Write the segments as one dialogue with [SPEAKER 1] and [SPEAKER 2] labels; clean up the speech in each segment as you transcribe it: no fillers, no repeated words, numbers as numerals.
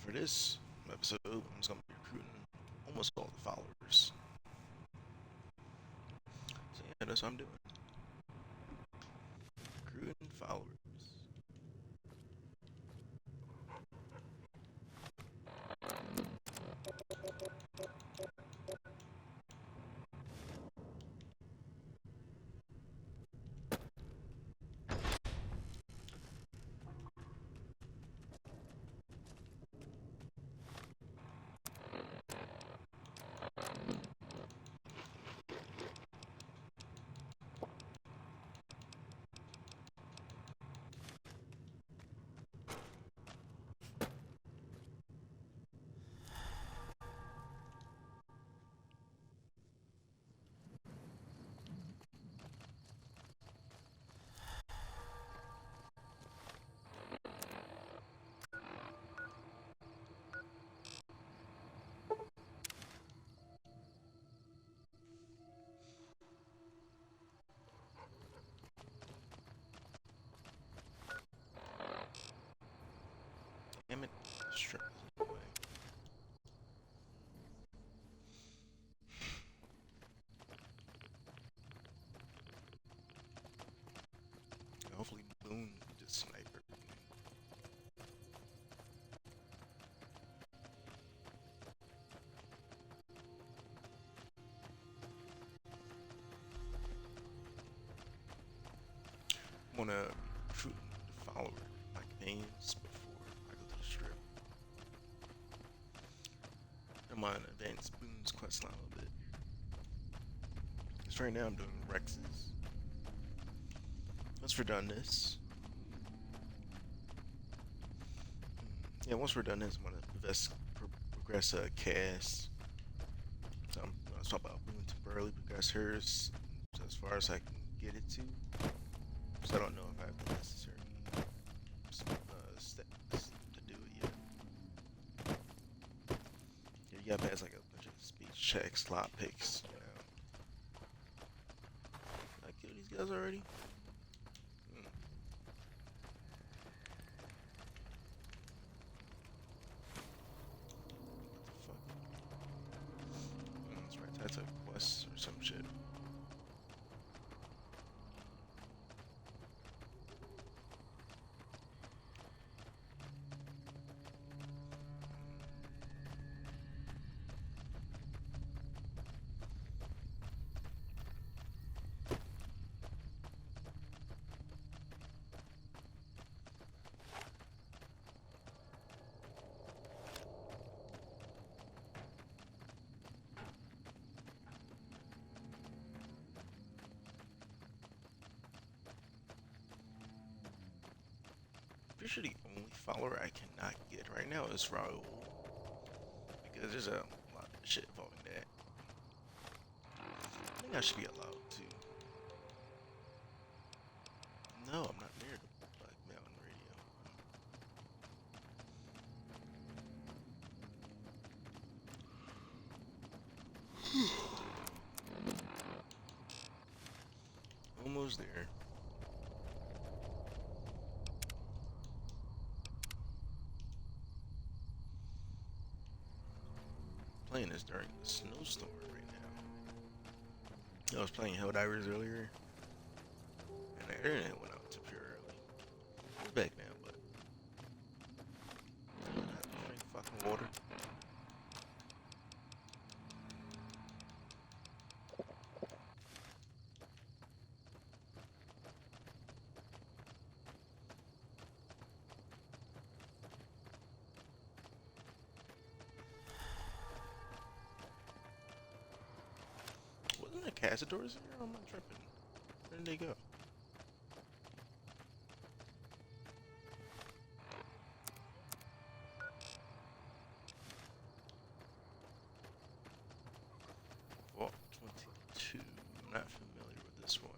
[SPEAKER 1] For this episode, I'm just gonna be recruiting almost all the followers. So yeah, that's what I'm doing. Recruiting followers. Damn it, strip away. Hopefully, Boone just sniper. I wanna recruit the follower my campaigns before I go to the strip. I'm on advance Boone's quest line a little bit. Because right now I'm doing Rex's. Once we're done this, yeah, once we're done this, I'm gonna progress Cass. So I'm gonna talk about Boone temporarily progress hers as far as I can get it to. So I don't know if I have the necessary steps to do it yet. Yeah, you gotta pass like a bunch of speech checks, slot picks, you know. Did I kill these guys already? Hmm. What the fuck? That's right, that's a quest or some shit. Pretty sure the only follower I cannot get right now is Raul. Because there's a lot of shit involving that. I think I should be allowed to. No, I'm not near the Black Mountain Radio. Almost there. Playing this during the snowstorm right now. I was playing Helldivers earlier, and the internet went out temporarily. It's back now, but I don't have to drink fucking water. Wasn't there Cazadors here? I'm not tripping. Where did they go? Vault 22. I'm not familiar with this one.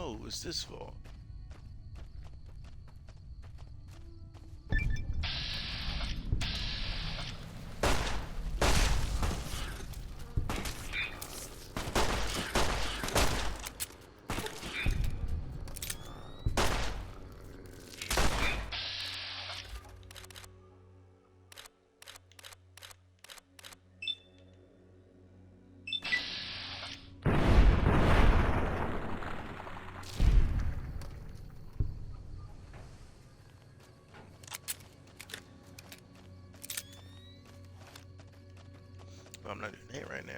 [SPEAKER 1] no, it's this vault. But I'm not doing that right now.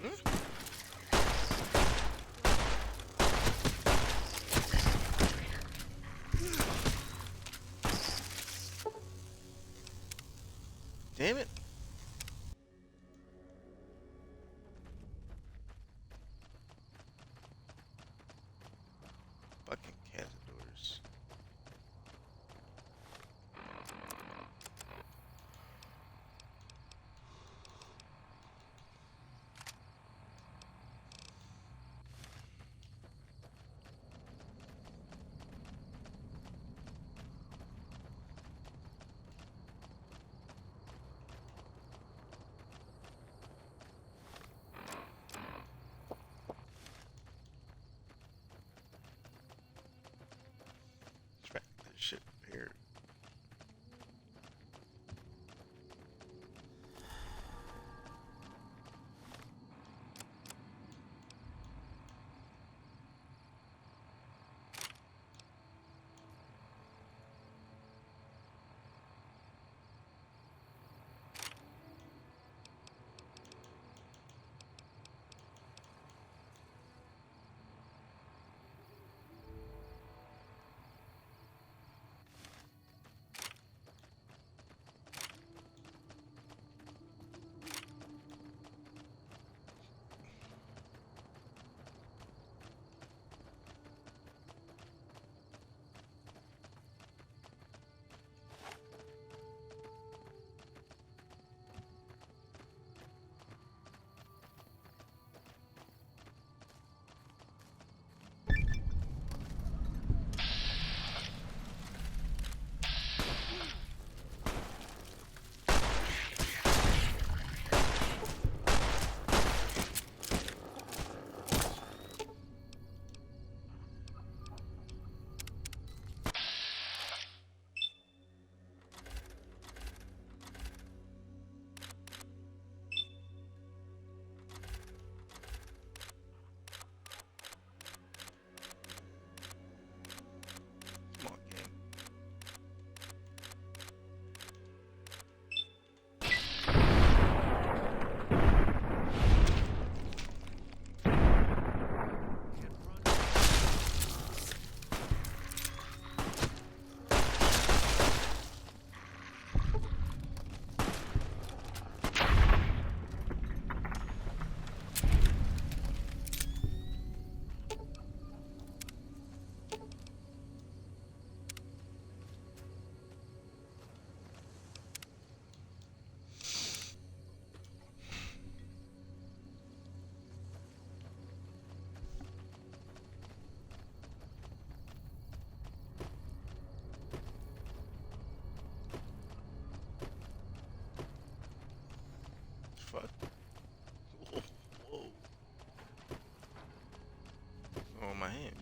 [SPEAKER 1] Hmm? Damn it. Fucking cazadores. Track this shit prepared. Come on, game. Fuck. Whoa, whoa. Oh, my hand.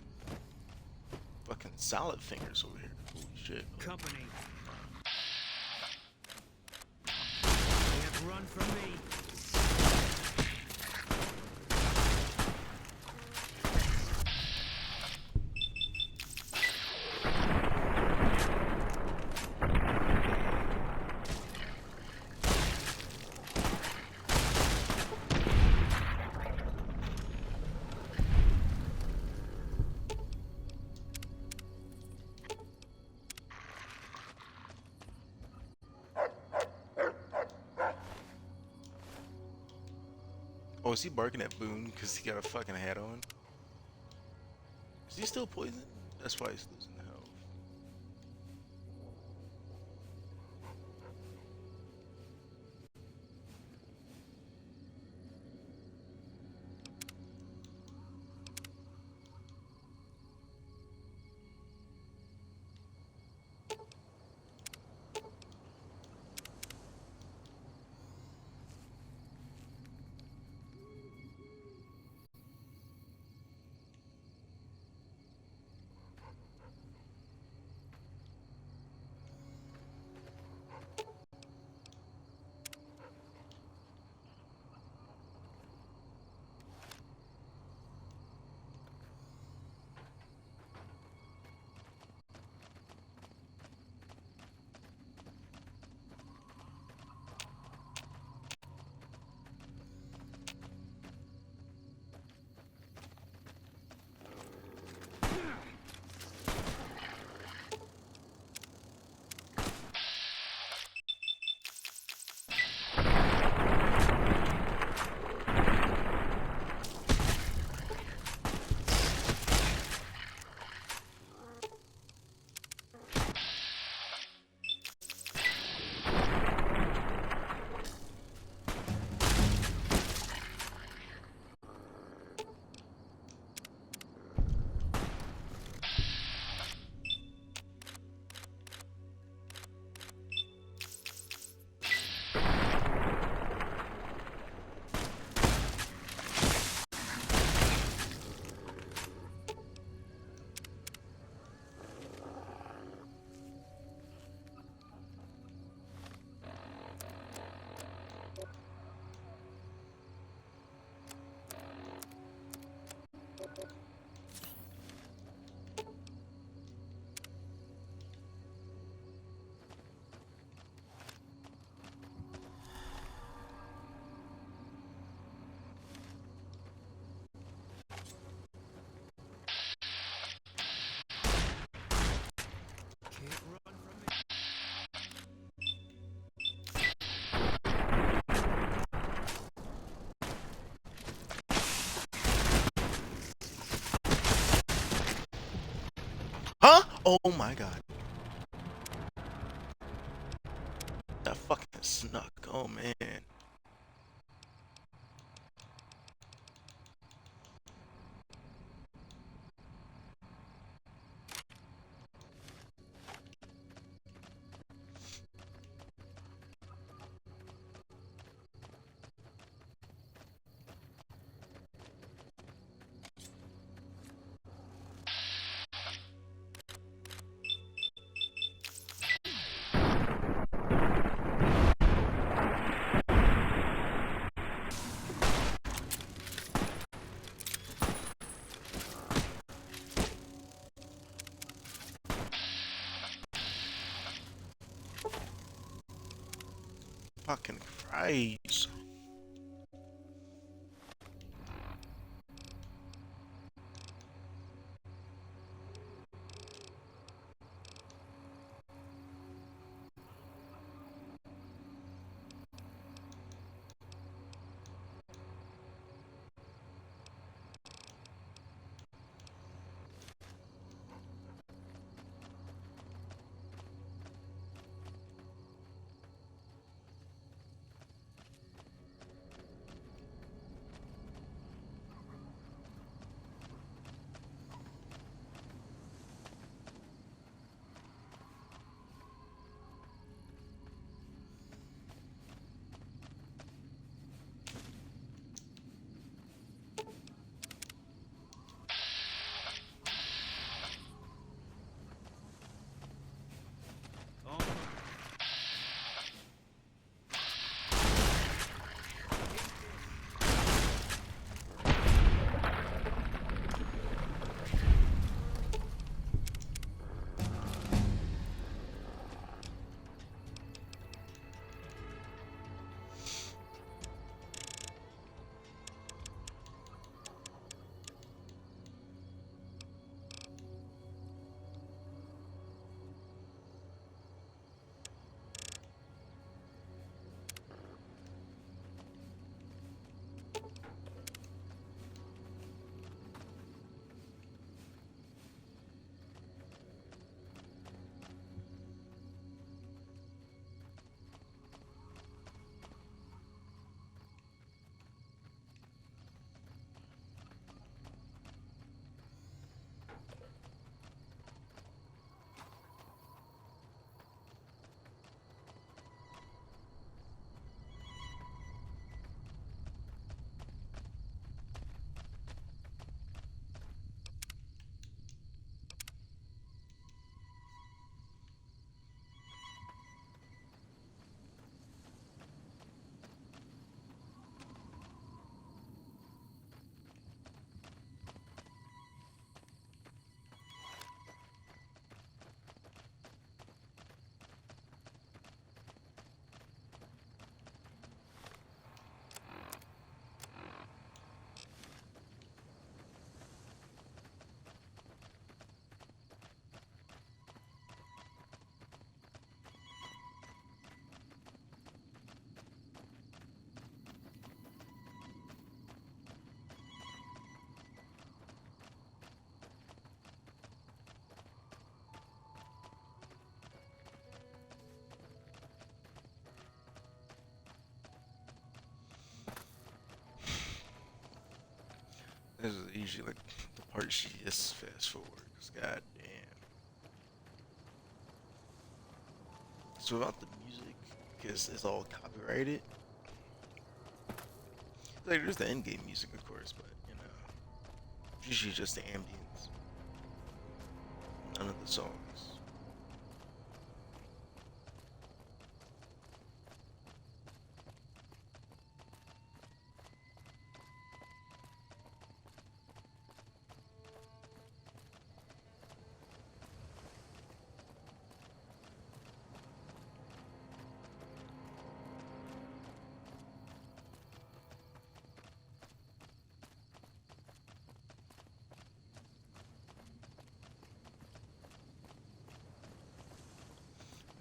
[SPEAKER 1] Fucking solid fingers over here. Holy shit.
[SPEAKER 2] Company. They have run from me.
[SPEAKER 1] Oh, is he barking at Boone because he got a fucking hat on? Is he still poisoned? That's why he's losing health.
[SPEAKER 2] Can't run from me.
[SPEAKER 1] Huh? Oh my god. That fucking snuck. Oh man. Fucking Christ. This is usually like the part she just fast forward. Cause god damn. So about the music, because it's all copyrighted. Like there's the end game music, of course, but usually just the ambience, none of the songs.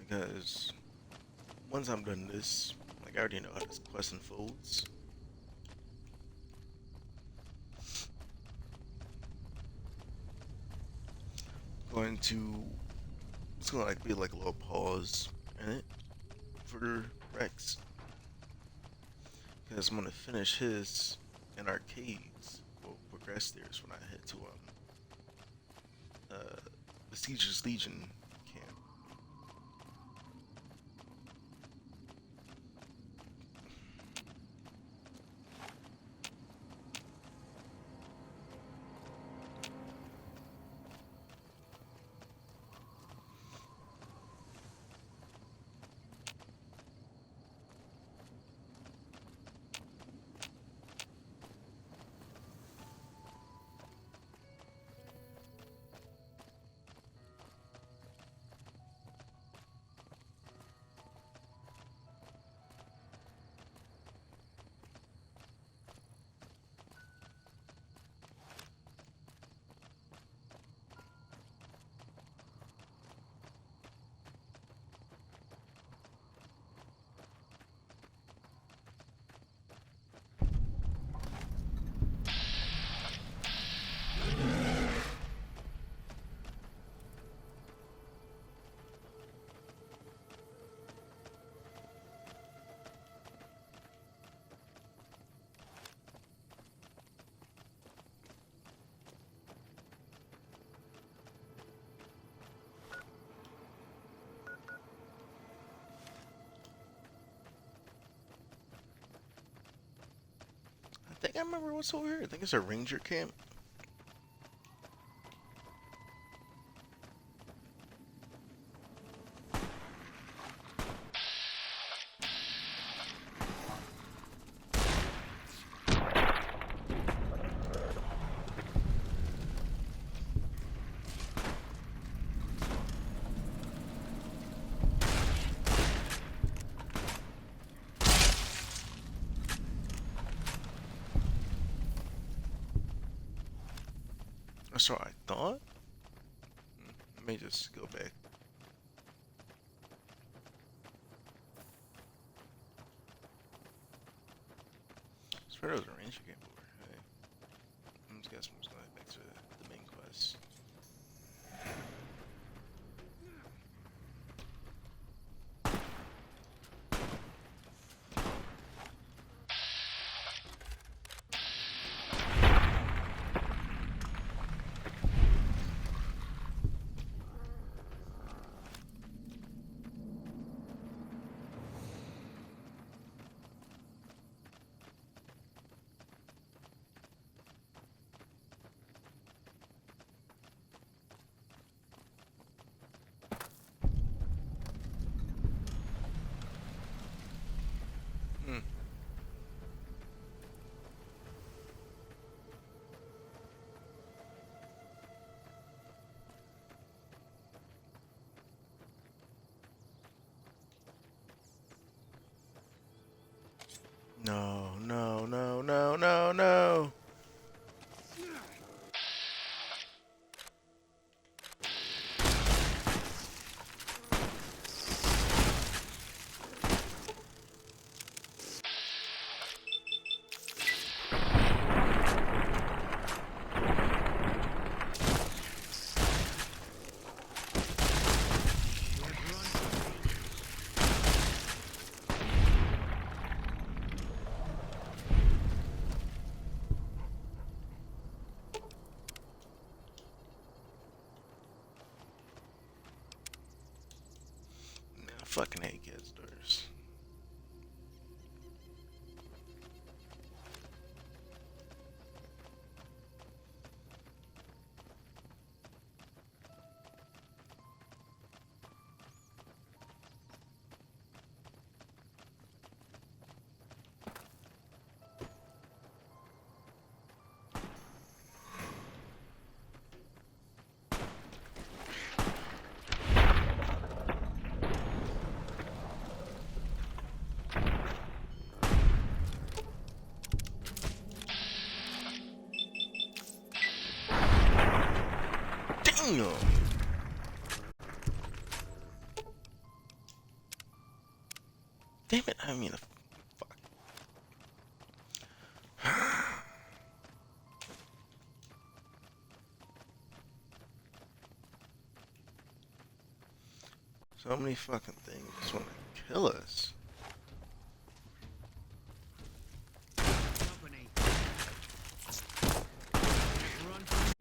[SPEAKER 1] Because once I'm done this, like I already know how this quest unfolds. Going to it's gonna like be like a little pause in it for Rex because I'm gonna finish his in arcades. We'll progress there is when I head to the Siege's Legion camp. I think I remember what's over here. I think it's a ranger camp. That's what I thought. Let me just go back. I swear there was a ranger camp over here. Hey, I'm just guessing I'm just going back to the main quest. fucking hate gas doors. Damn! Damn it, I mean, fuck. So many fucking things just want to kill us.
[SPEAKER 2] Company. Run from me.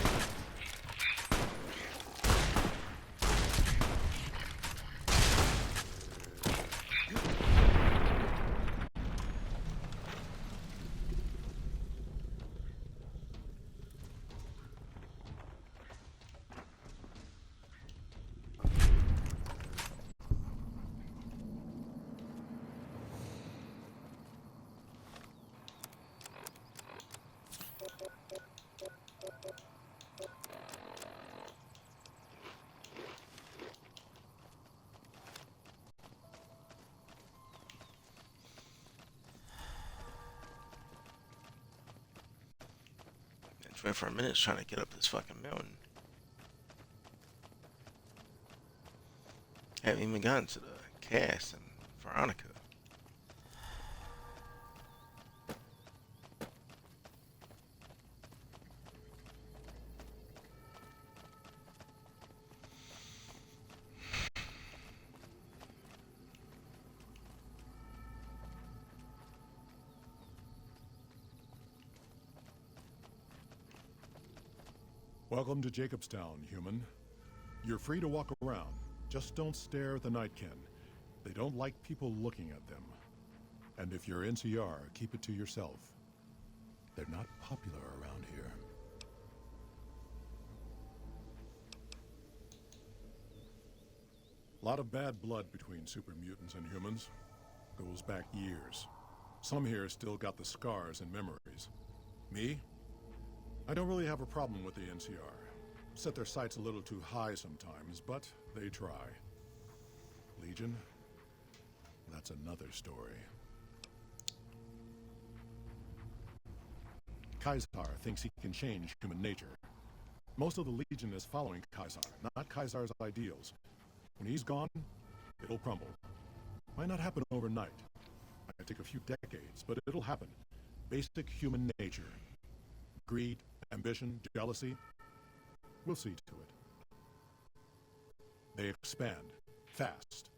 [SPEAKER 1] And went for a minute trying to get up this fucking mountain. Haven't even gotten to the cast and Veronica.
[SPEAKER 3] Welcome to Jacobstown, human. You're free to walk around. Just don't stare at the Nightkin. They don't like people looking at them. And if you're NCR, keep it to yourself. They're not popular around here. A lot of bad blood between super mutants and humans. Goes back years. Some here still got the scars and memories. Me? I don't really have a problem with the NCR. Set their sights a little too high sometimes, but they try. Legion? That's another story. Kaisar thinks he can change human nature. Most of the Legion is following Kaisar, not Kaisar's ideals. When he's gone, it'll crumble. Might not happen overnight. Might take a few decades, but it'll happen. Basic human nature. Greed, ambition, jealousy. We'll see to it. They expand. Fast.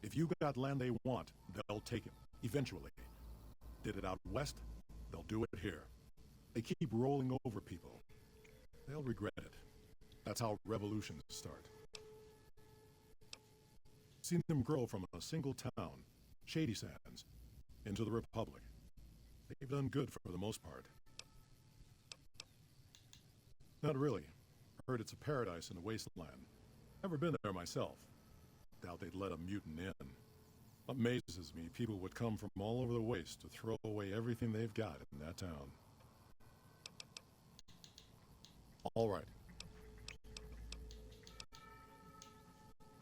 [SPEAKER 3] If you got land they want, they'll take it. Eventually. Did it out west, they'll do it here. They keep rolling over people. They'll regret it. That's how revolutions start. Seen them grow from a single town, Shady Sands, into the Republic. They've done good for the most part. Not really. Heard it's a paradise in the wasteland. Never been there myself. Doubt they'd let a mutant in. Amazes me people would come from all over the waste to throw away everything they've got in that town. All right.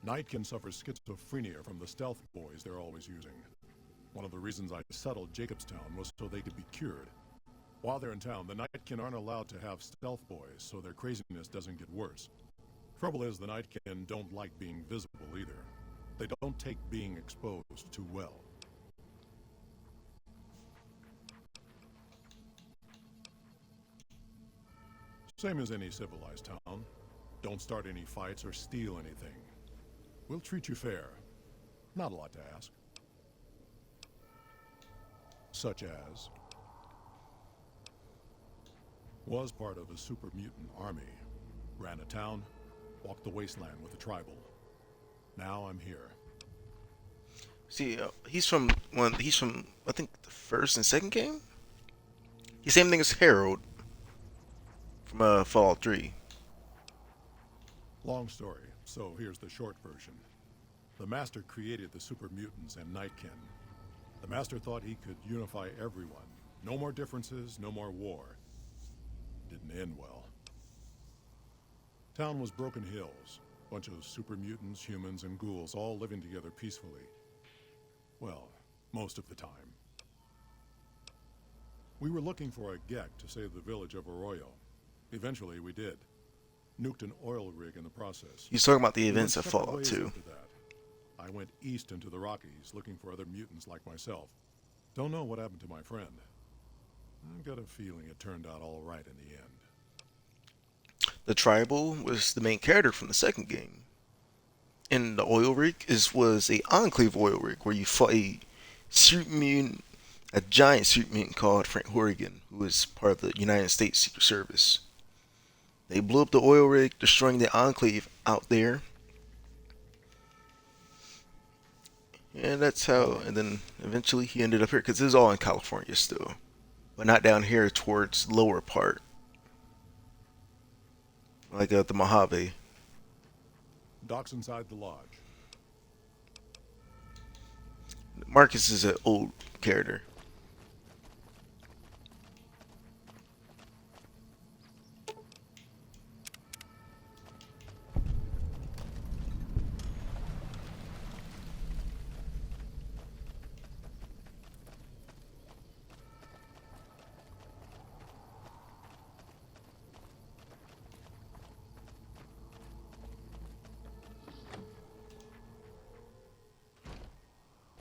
[SPEAKER 3] Nightkin suffers schizophrenia from the stealth boys they're always using. One of the reasons I settled Jacobstown was so they could be cured. While they're in town, the Nightkin aren't allowed to have stealth boys, so their craziness doesn't get worse. Trouble is, the Nightkin don't like being visible either. They don't take being exposed too well. Same as any civilized town. Don't start any fights or steal anything. We'll treat you fair. Not a lot to ask. Such as... was part of a super mutant army. Ran a town, walked the wasteland with the tribal. Now I'm here.
[SPEAKER 1] See, he's from one. He's from I think the first and second game. He's same thing as Harold from Fallout 3.
[SPEAKER 3] Long story, so here's the short version. The Master created the super mutants and Nightkin. The Master thought he could unify everyone. No more differences, no more war. Didn't end well. Town was Broken Hills. Bunch of super mutants, humans, and ghouls all living together peacefully. Well, most of the time. We were looking for a Gek to save the village of Arroyo. Eventually, we did. Nuked an oil rig in the process.
[SPEAKER 1] He's talking about the
[SPEAKER 3] We went
[SPEAKER 1] events of
[SPEAKER 3] separate
[SPEAKER 1] Fallout
[SPEAKER 3] ways
[SPEAKER 1] 2.
[SPEAKER 3] after that. I went east into the Rockies, looking for other mutants like myself. Don't know what happened to my friend. I've got a feeling it turned out all right in the end.
[SPEAKER 1] The tribal was the main character from the second game. And the oil rig was a enclave oil rig where you fought a suit mutant, a giant suit mutant called Frank Horrigan, who was part of the United States Secret Service. They blew up the oil rig, destroying the enclave out there. And that's how, and then eventually he ended up here, because this is all in California still. But not down here towards the lower part. Like the Mojave.
[SPEAKER 3] Docks inside the lodge.
[SPEAKER 1] Marcus is an old character.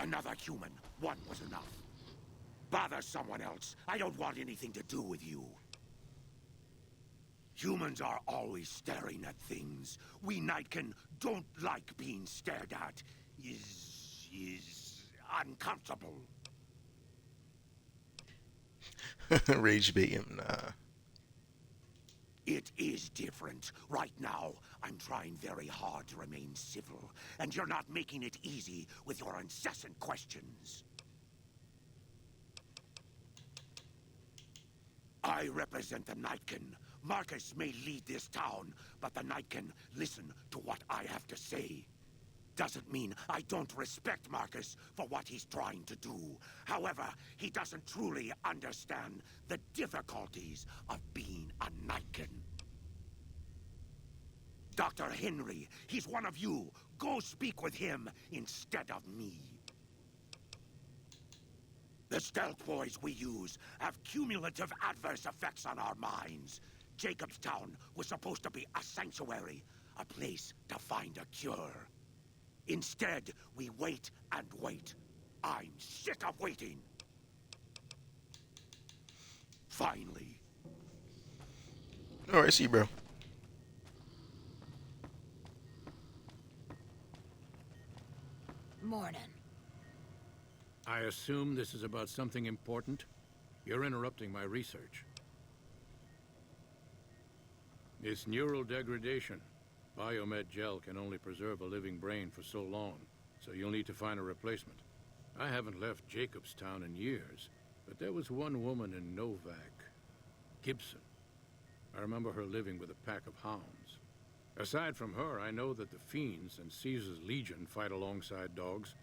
[SPEAKER 4] Another human. One was enough. Bother someone else. I don't want anything to do with you. Humans are always staring at things. We Nightkin don't like being stared at. Is uncomfortable.
[SPEAKER 1] Rage bait him, nah.
[SPEAKER 4] It is different. Right now, I'm trying very hard to remain civil, and you're not making it easy with your incessant questions. I represent the Nightkin. Marcus may lead this town, but the Nightkin listen to what I have to say. Doesn't mean I don't respect Marcus for what he's trying to do. However, he doesn't truly understand the difficulties of being a Nightkin. Dr. Henry, he's one of you. Go speak with him instead of me. The stealth boys we use have cumulative adverse effects on our minds. Jacobstown was supposed to be a sanctuary, a place to find a cure. Instead, we wait and wait. I'm sick of waiting. Finally.
[SPEAKER 1] Alright, see you, bro.
[SPEAKER 5] Morning.
[SPEAKER 2] I assume this is about something important? You're interrupting my research. It's neural degradation. Biomed gel can only preserve a living brain for so long, so you'll need to find a replacement. I haven't left Jacobstown in years, but there was one woman in Novak, Gibson. I remember her living with a pack of hounds. Aside from her, I know that the Fiends and Caesar's Legion fight alongside dogs.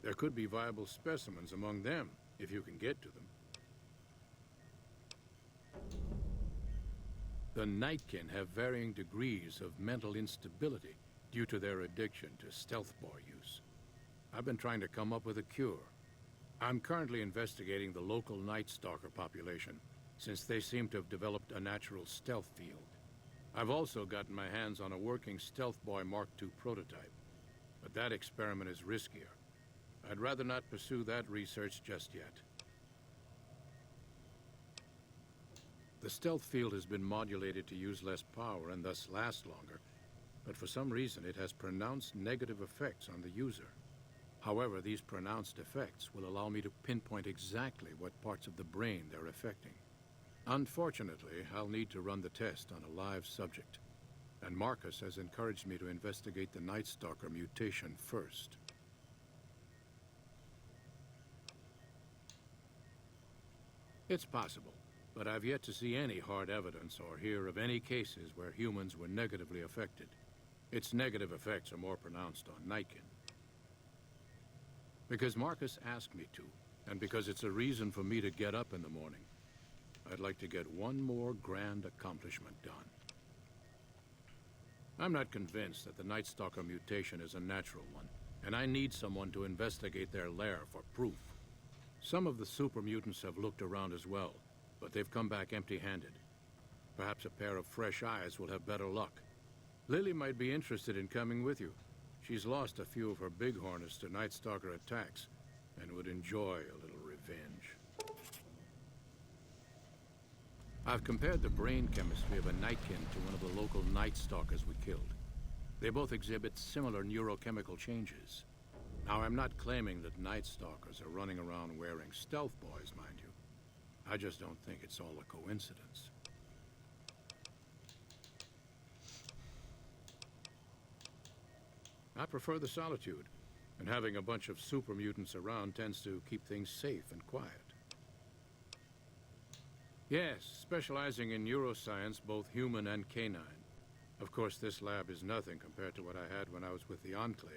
[SPEAKER 2] There could be viable specimens among them, if you can get to them. The Nightkin have varying degrees of mental instability due to their addiction to stealth boy use. I've been trying to come up with a cure. I'm currently investigating the local Night Stalker population, since they seem to have developed a natural stealth field. I've also gotten my hands on a working Stealth Boy Mark II prototype, but that experiment is riskier. I'd rather not pursue that research just yet. The stealth field has been modulated to use less power and thus last longer, but for some reason it has pronounced negative effects on the user. However, these pronounced effects will allow me to pinpoint exactly what parts of the brain they're affecting. Unfortunately, I'll need to run the test on a live subject, and Marcus has encouraged me to investigate the Night Stalker mutation first. It's possible, but I've yet to see any hard evidence or hear of any cases where humans were negatively affected. Its negative effects are more pronounced on Nightkin. Because Marcus asked me to, and because it's a reason for me to get up in the morning, I'd like to get one more grand accomplishment done. I'm not convinced that the Night Stalker mutation is a natural one, and I need someone to investigate their lair for proof. Some of the super mutants have looked around as well, but they've come back empty-handed. Perhaps a pair of fresh eyes will have better luck. Lily might be interested in coming with you. She's lost a few of her bighorners to Night Stalker attacks, and would enjoy a little revenge. I've compared the brain chemistry of a Nightkin to one of the local Night Stalkers we killed. They both exhibit similar neurochemical changes. Now, I'm not claiming that Night Stalkers are running around wearing stealth boys, mind you. I just don't think it's all a coincidence. I prefer the solitude, and having a bunch of super mutants around tends to keep things safe and quiet. Yes, specializing in neuroscience, both human and canine. Of course, this lab is nothing compared to what I had when I was with the Enclave.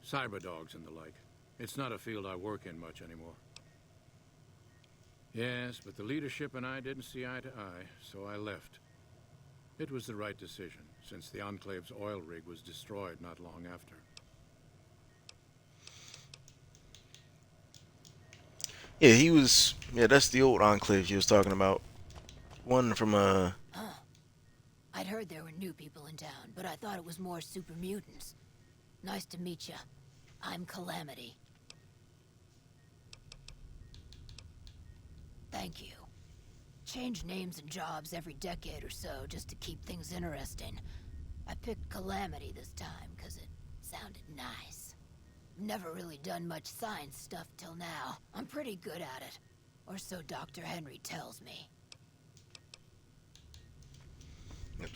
[SPEAKER 2] Cyberdogs and the like. It's not a field I work in much anymore. Yes, but the leadership and I didn't see eye to eye, so I left. It was the right decision, since the Enclave's oil rig was destroyed not long after.
[SPEAKER 1] Yeah, that's the old Enclave you was talking about. One from,
[SPEAKER 5] Huh. I'd heard there were new people in town, but I thought it was more super mutants. Nice to meet ya. I'm Calamity. Thank you. Change names and jobs every decade or so just to keep things interesting. I picked Calamity this time because it sounded nice. Never really done much science stuff till now. I'm pretty good at it. Or so Dr. Henry tells me.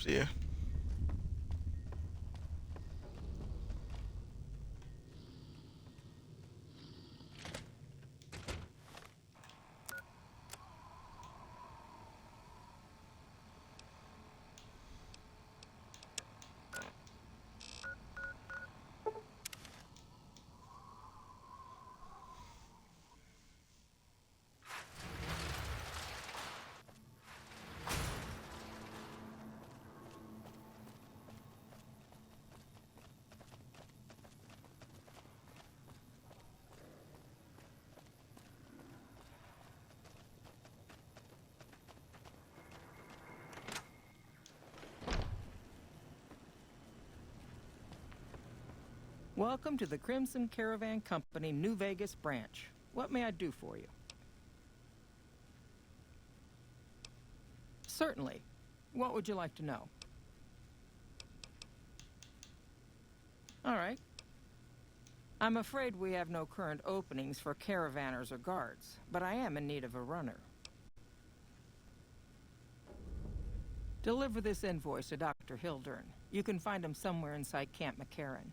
[SPEAKER 1] yeah.
[SPEAKER 6] Welcome to the Crimson Caravan Company New Vegas branch. What may I do for you? Certainly. What would you like to know? All right. I'm afraid we have no current openings for caravanners or guards, but I am in need of a runner. Deliver this invoice to Dr. Hildern. You can find him somewhere inside Camp McCarran.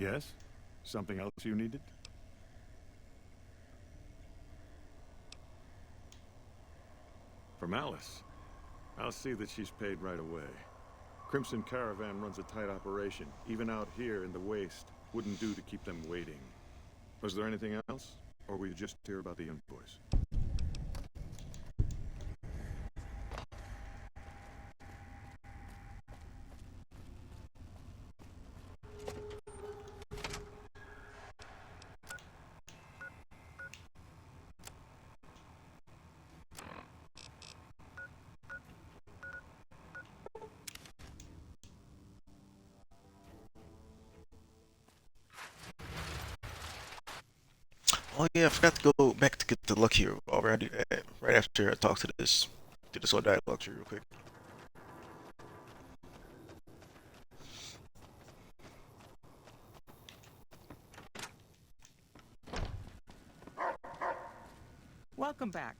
[SPEAKER 3] Yes? Something else you needed? From Alice. I'll see that she's paid right away. Crimson Caravan runs a tight operation. Even out here in the waste, wouldn't do to keep them waiting. Was there anything else? Or were you just here about the invoice?
[SPEAKER 1] Oh yeah, I forgot to go back to get the lucky revolver. I do that right after I talk to this old dialogue tree real quick.
[SPEAKER 6] Welcome back.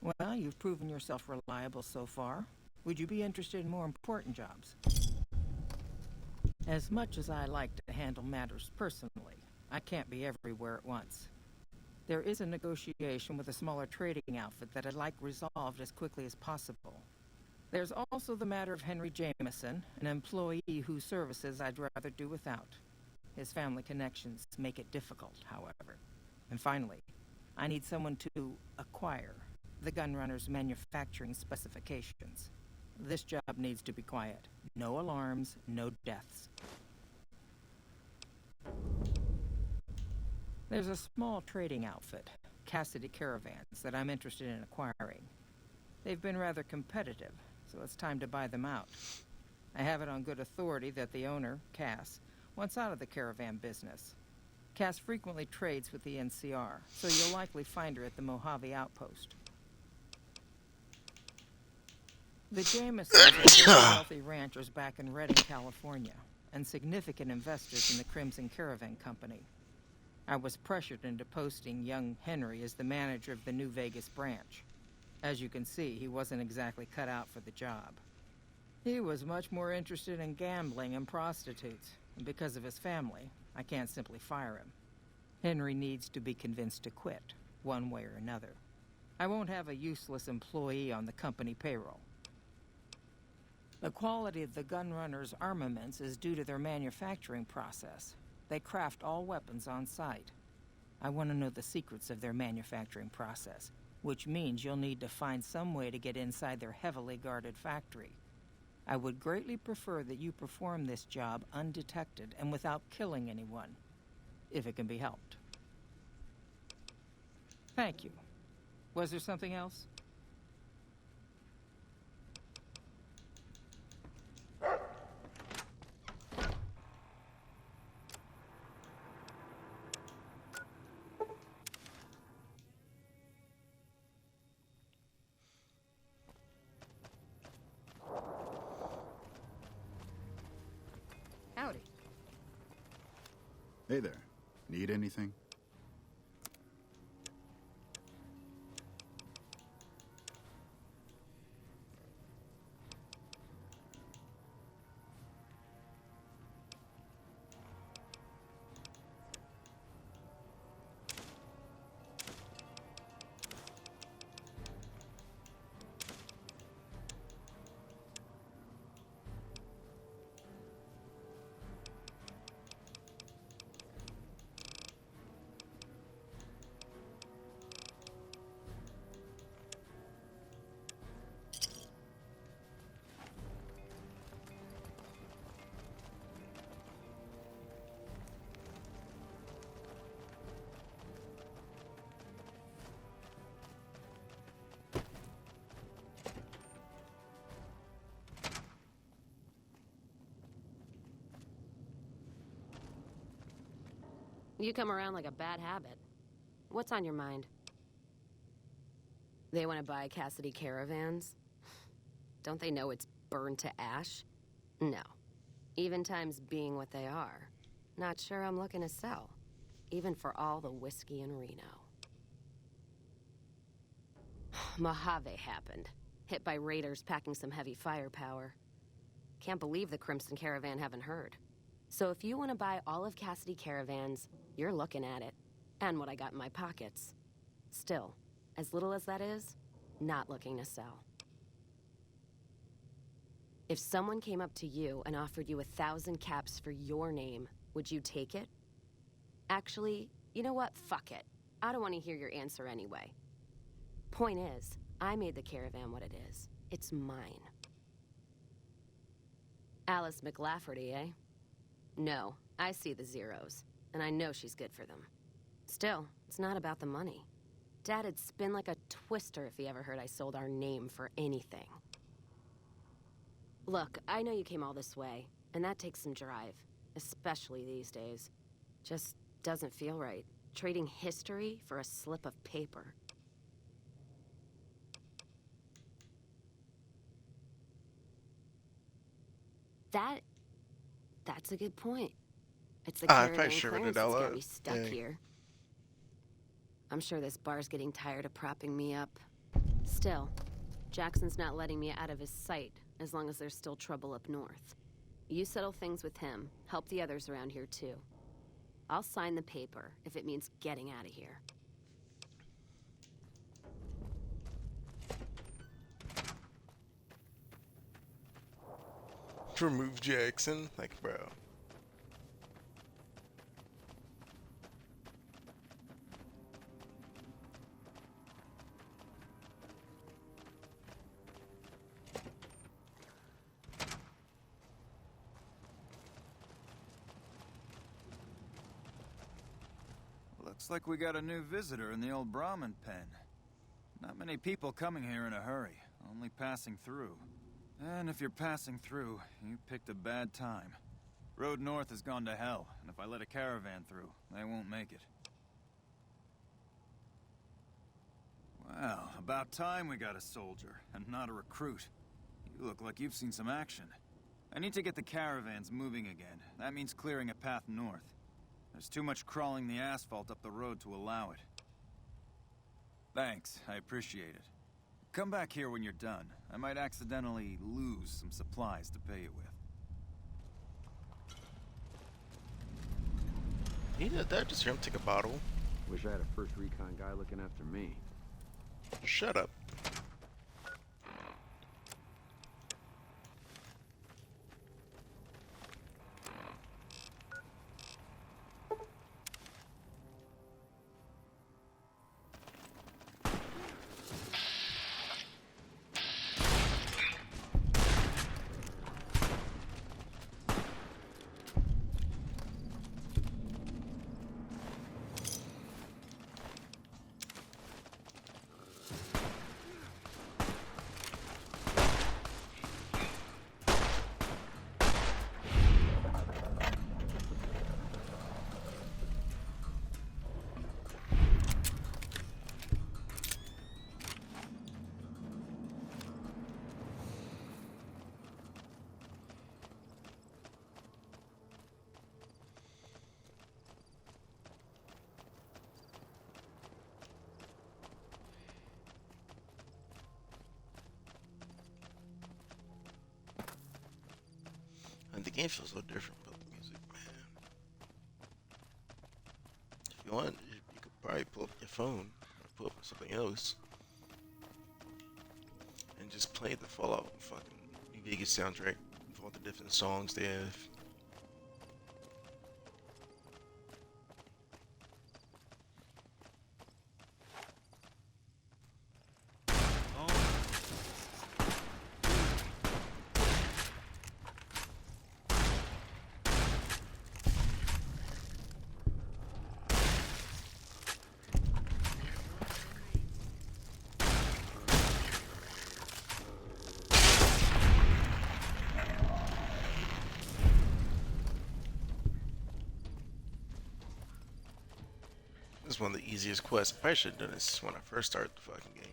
[SPEAKER 6] Well, you've proven yourself reliable so far. Would you be interested in more important jobs? As much as I like to handle matters personally, I can't be everywhere at once. There is a negotiation with a smaller trading outfit that I'd like resolved as quickly as possible. There's also the matter of Henry Jameson, an employee whose services I'd rather do without. His family connections make it difficult, however. And finally, I need someone to acquire the gunrunner's manufacturing specifications. This job needs to be quiet. No alarms, no deaths. There's a small trading outfit, Cassidy Caravans, that I'm interested in acquiring. They've been rather competitive, so it's time to buy them out. I have it on good authority that the owner, Cass, wants out of the caravan business. Cass frequently trades with the NCR, so you'll likely find her at the Mojave outpost. The Jamesons are very wealthy ranchers back in Redding, California, and significant investors in the Crimson Caravan Company. I was pressured into posting young Henry as the manager of the New Vegas branch. As you can see, he wasn't exactly cut out for the job. He was much more interested in gambling and prostitutes, and because of his family, I can't simply fire him. Henry needs to be convinced to quit, one way or another. I won't have a useless employee on the company payroll. The quality of the gunrunners' armaments is due to their manufacturing process. They craft all weapons on site. I want to know the secrets of their manufacturing process, which means you'll need to find some way to get inside their heavily guarded factory. I would greatly prefer that you perform this job undetected and without killing anyone, if it can be helped. Thank you. Was there something else? Howdy.
[SPEAKER 7] Hey there. Need anything?
[SPEAKER 8] You come around like a bad habit. What's on your mind? They want to buy Cassidy Caravans? Don't they know it's burned to ash? No. Even times being what they are. Not sure I'm looking to sell. Even for all the whiskey in Reno. Mojave happened. Hit by raiders packing some heavy firepower. Can't believe the Crimson Caravan haven't heard. So if you want to buy all of Cassidy Caravans, you're looking at it. And what I got in my pockets. Still, as little as that is, not looking to sell. If someone came up to you and offered you 1,000 caps for your name, would you take it? Actually, you know what? Fuck it. I don't want to hear your answer anyway. Point is, I made the caravan what it is. It's mine. Alice McLafferty, eh? No, I see the zeros, and I know she's good for them. Still, it's not about the money. Dad'd spin like a twister if he ever heard I sold our name for anything. Look, I know you came all this way, and that takes some drive, especially these days. Just doesn't feel right, trading history for a slip of paper. That's a good point. It's the
[SPEAKER 1] I probably
[SPEAKER 8] caravan
[SPEAKER 1] should have written
[SPEAKER 8] clearance
[SPEAKER 1] it out
[SPEAKER 8] that's got
[SPEAKER 1] loud.
[SPEAKER 8] me stuck
[SPEAKER 1] Dang.
[SPEAKER 8] here. I'm sure this bar's getting tired of propping me up. Still, Jackson's not letting me out of his sight as long as there's still trouble up north. You settle things with him, help the others around here too. I'll sign the paper if it means getting out of here.
[SPEAKER 1] Remove Jackson, like, bro.
[SPEAKER 9] Looks like we got a new visitor in the old Brahmin pen. Not many people coming here in a hurry, only passing through. And if you're passing through, you picked a bad time. Road north has gone to hell, and if I let a caravan through, they won't make it. Well, about time we got a soldier, and not a recruit. You look like you've seen some action. I need to get the caravans moving again. That means clearing a path north. There's too much crawling the asphalt up the road to allow it. Thanks, I appreciate it. Come back here when you're done. I might accidentally lose some supplies to pay you with.
[SPEAKER 1] He did that, just hear him take a bottle.
[SPEAKER 10] Wish I had a first recon guy looking after me.
[SPEAKER 1] Shut up. And the game feels so different about the music, man. If you want, you could probably pull up your phone or pull up something else and just play the Fallout fucking New Vegas soundtrack with all the different songs they have. This is one of the easiest quests. I probably should have done this when I first started the fucking game.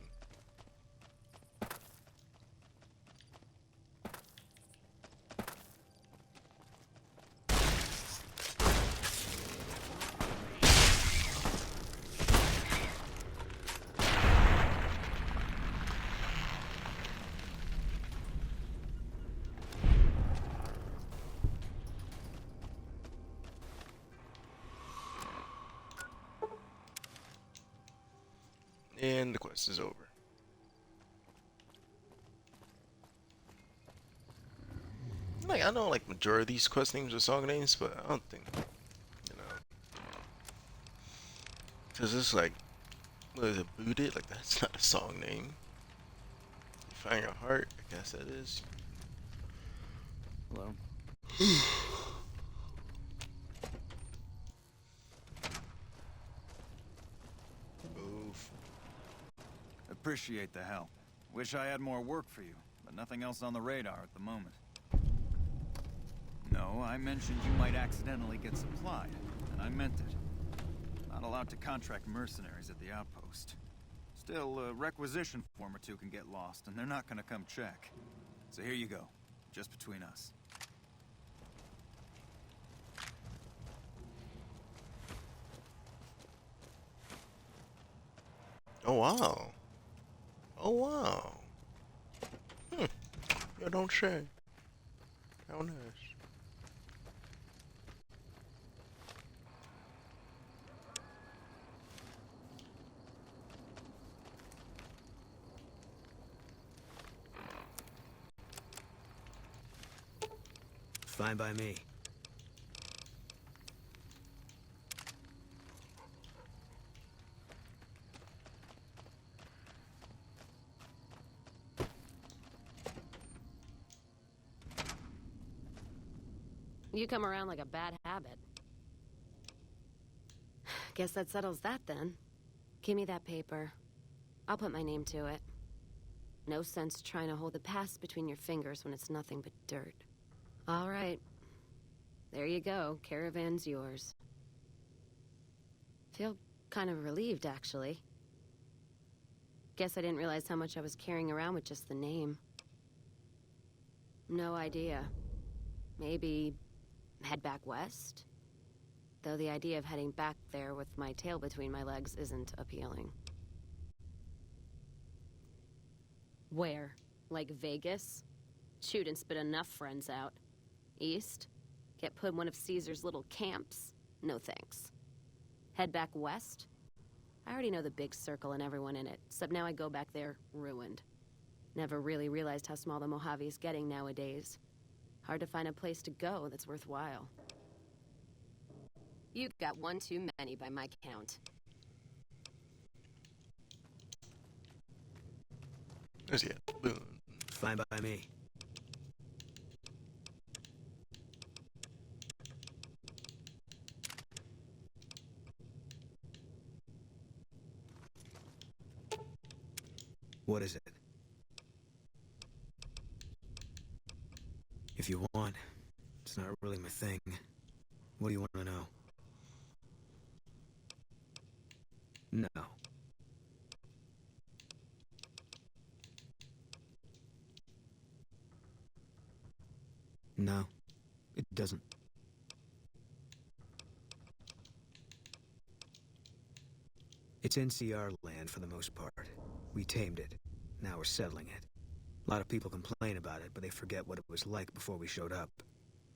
[SPEAKER 1] And the quest is over. Like, I know, like, majority of these quest names are song names, but I don't think, you know, because it's like, what is it, Booted? Like, that's not a song name. You find your heart, I guess that is.
[SPEAKER 10] Hello.
[SPEAKER 1] Oof.
[SPEAKER 9] Appreciate the help. Wish I had more work for you, but nothing else on the radar at the moment. No, I mentioned you might accidentally get supplied, and I meant it. Not allowed to contract mercenaries at the outpost. Still, a requisition form or two can get lost, and they're not gonna come check. So here you go, just between us.
[SPEAKER 1] Oh, wow. Oh, wow. You don't say. How nice.
[SPEAKER 11] Fine by me.
[SPEAKER 8] You come around like a bad habit. Guess that settles that then. Give me that paper. I'll put my name to it. No sense trying to hold the past between your fingers when it's nothing but dirt. All right. There you go. Caravan's yours. Feel kind of relieved, actually. Guess I didn't realize how much I was carrying around with just the name. No idea. Maybe head back west? Though the idea of heading back there with my tail between my legs isn't appealing. Where? Like Vegas? Shoot and spit enough friends out. East? Get put in one of Caesar's little camps? No thanks. Head back west? I already know the big circle and everyone in it, except now I go back there ruined. Never really realized how small the Mojave is getting nowadays. Hard to find a place to go that's worthwhile. You got one too many by my count.
[SPEAKER 1] There's it. Boom.
[SPEAKER 11] Fine by me. What is it? If you want, it's not really my thing. What do you want to know? No. No, it doesn't. It's NCR land for the most part. We tamed it. Now we're settling it. A lot of people complain about it, but they forget what it was like before we showed up.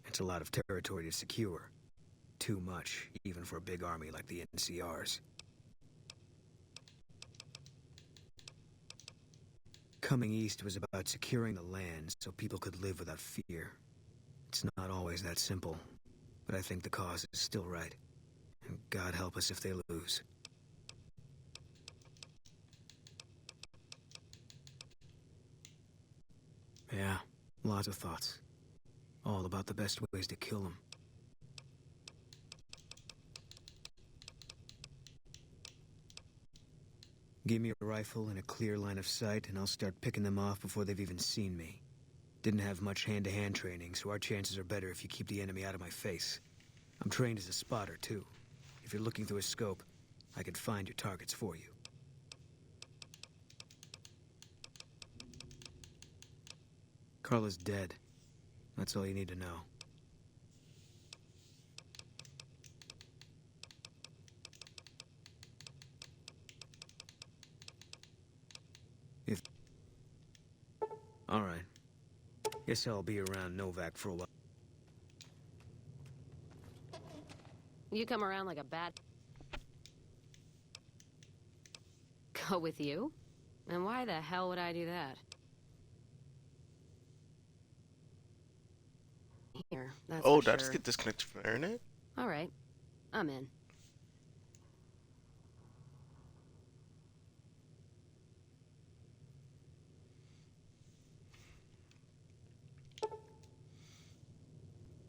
[SPEAKER 11] It's a lot of territory to secure. Too much, even for a big army like the NCR's. Coming east was about securing the land so people could live without fear. It's not always that simple, but I think the cause is still right. And God help us if they lose. Yeah, lots of thoughts. All about the best ways to kill them. Give me a rifle and a clear line of sight, and I'll start picking them off before they've even seen me. Didn't have much hand-to-hand training, so our chances are better if you keep the enemy out of my face. I'm trained as a spotter, too. If you're looking through a scope, I could find your targets for you. Carla's dead. That's all you need to know. All right. Guess I'll be around Novak for a while.
[SPEAKER 8] You come around like a bad... Go with you? And why the hell would I do that? Here, that's
[SPEAKER 1] Oh,
[SPEAKER 8] for
[SPEAKER 1] did I just
[SPEAKER 8] sure.
[SPEAKER 1] get disconnected from the internet?
[SPEAKER 8] All right, I'm in.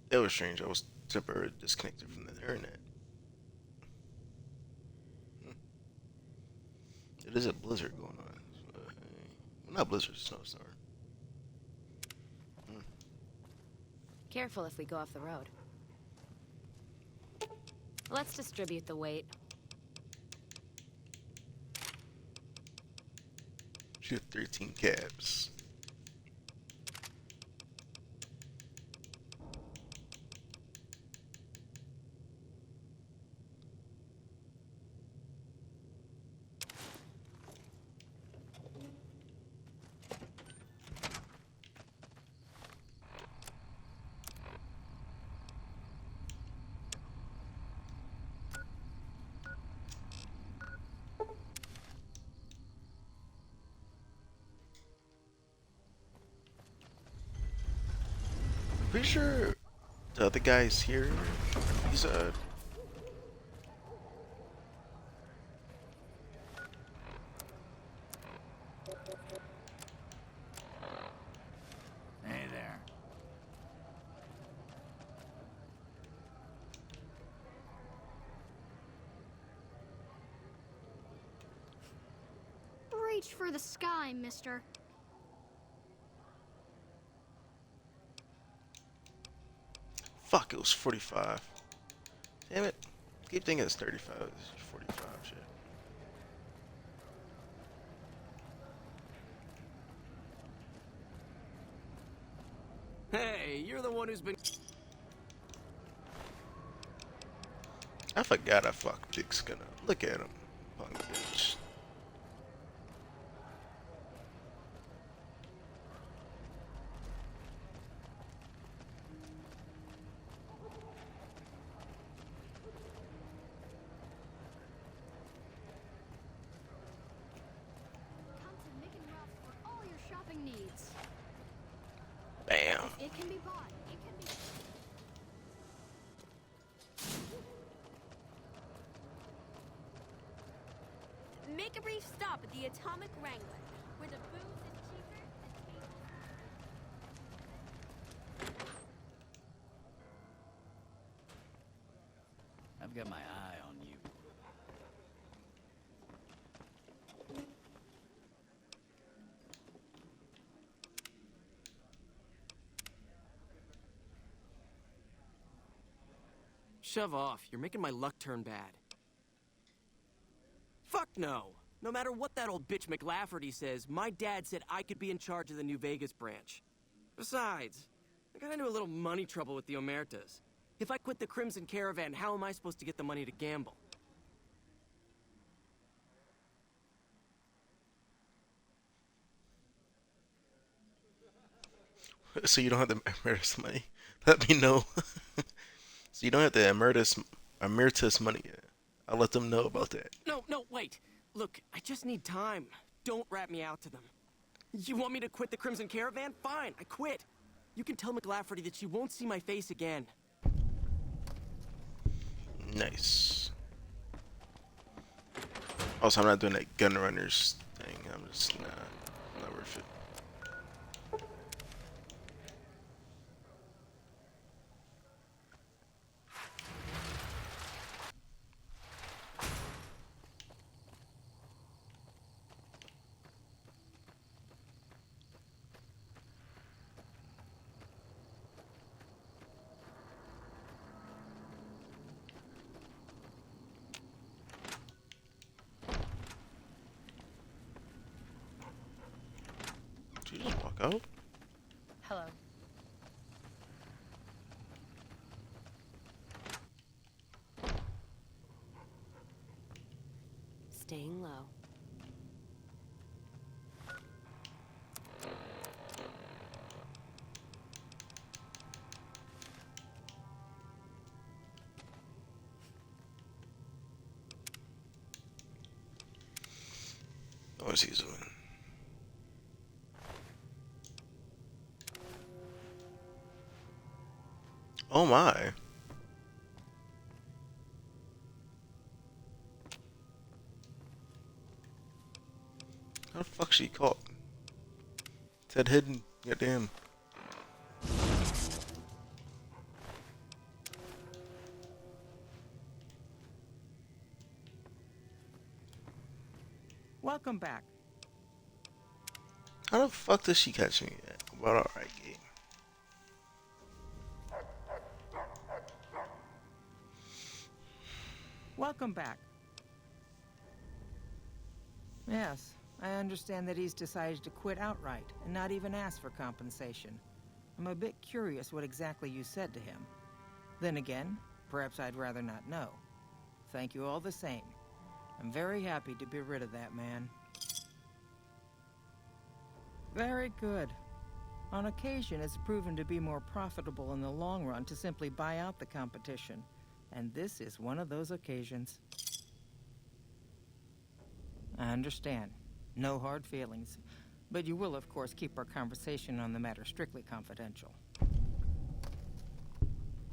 [SPEAKER 1] That was strange. I was temporarily disconnected from the internet. It is a blizzard going on. Well, not blizzard, snowstorm.
[SPEAKER 8] Careful if we go off the road. Let's distribute the weight.
[SPEAKER 1] She had 13 cabs. Pretty sure the other guy's here. He's
[SPEAKER 9] Hey there.
[SPEAKER 12] Reach for the sky, mister.
[SPEAKER 1] fuck. It was 45. Damn it. Keep thinking it's 35. It's 45 shit.
[SPEAKER 13] Hey, you're the one who's been...
[SPEAKER 1] I forgot I fucked Big Skinner. Look at him. Punk bitch.
[SPEAKER 12] Come to Mick and Ralph's for all your shopping needs.
[SPEAKER 1] Bam.
[SPEAKER 12] It can be bought. It can be...
[SPEAKER 14] Make a brief stop at the Atomic Wrangler, where the booze is cheaper and tables...
[SPEAKER 13] I've got my eye on you. Shove off. You're making my luck turn bad. Fuck no. No matter what that old bitch McLafferty says, my dad said I could be in charge of the New Vegas branch. Besides, I got into a little money trouble with the Omertas. If I quit the Crimson Caravan, how am I supposed to get the money to gamble?
[SPEAKER 1] So you don't have the emeritus money? Let me know. So you don't have the emeritus money yet. I'll let them know about that.
[SPEAKER 13] No, wait. Look, I just need time. Don't rat me out to them. You want me to quit the Crimson Caravan? Fine, I quit. You can tell McLafferty that she won't see my face again.
[SPEAKER 1] Nice. Also, I'm not doing that gun runners thing. I'm just not worth it. Did you just walk out?
[SPEAKER 6] Hello.
[SPEAKER 8] Staying low.
[SPEAKER 1] What's he doing? Oh my. How the fuck she caught? It's that hidden. Goddamn.
[SPEAKER 6] Welcome back.
[SPEAKER 1] How the fuck does she catch me? But alright, game.
[SPEAKER 6] Welcome back. Yes, I understand that he's decided to quit outright and not even ask for compensation. I'm a bit curious what exactly you said to him. Then again, perhaps I'd rather not know. Thank you all the same. I'm very happy to be rid of that man. Very good. On occasion, it's proven to be more profitable in the long run to simply buy out the competition. And this is one of those occasions. I understand. No hard feelings. But you will, of course, keep our conversation on the matter strictly confidential.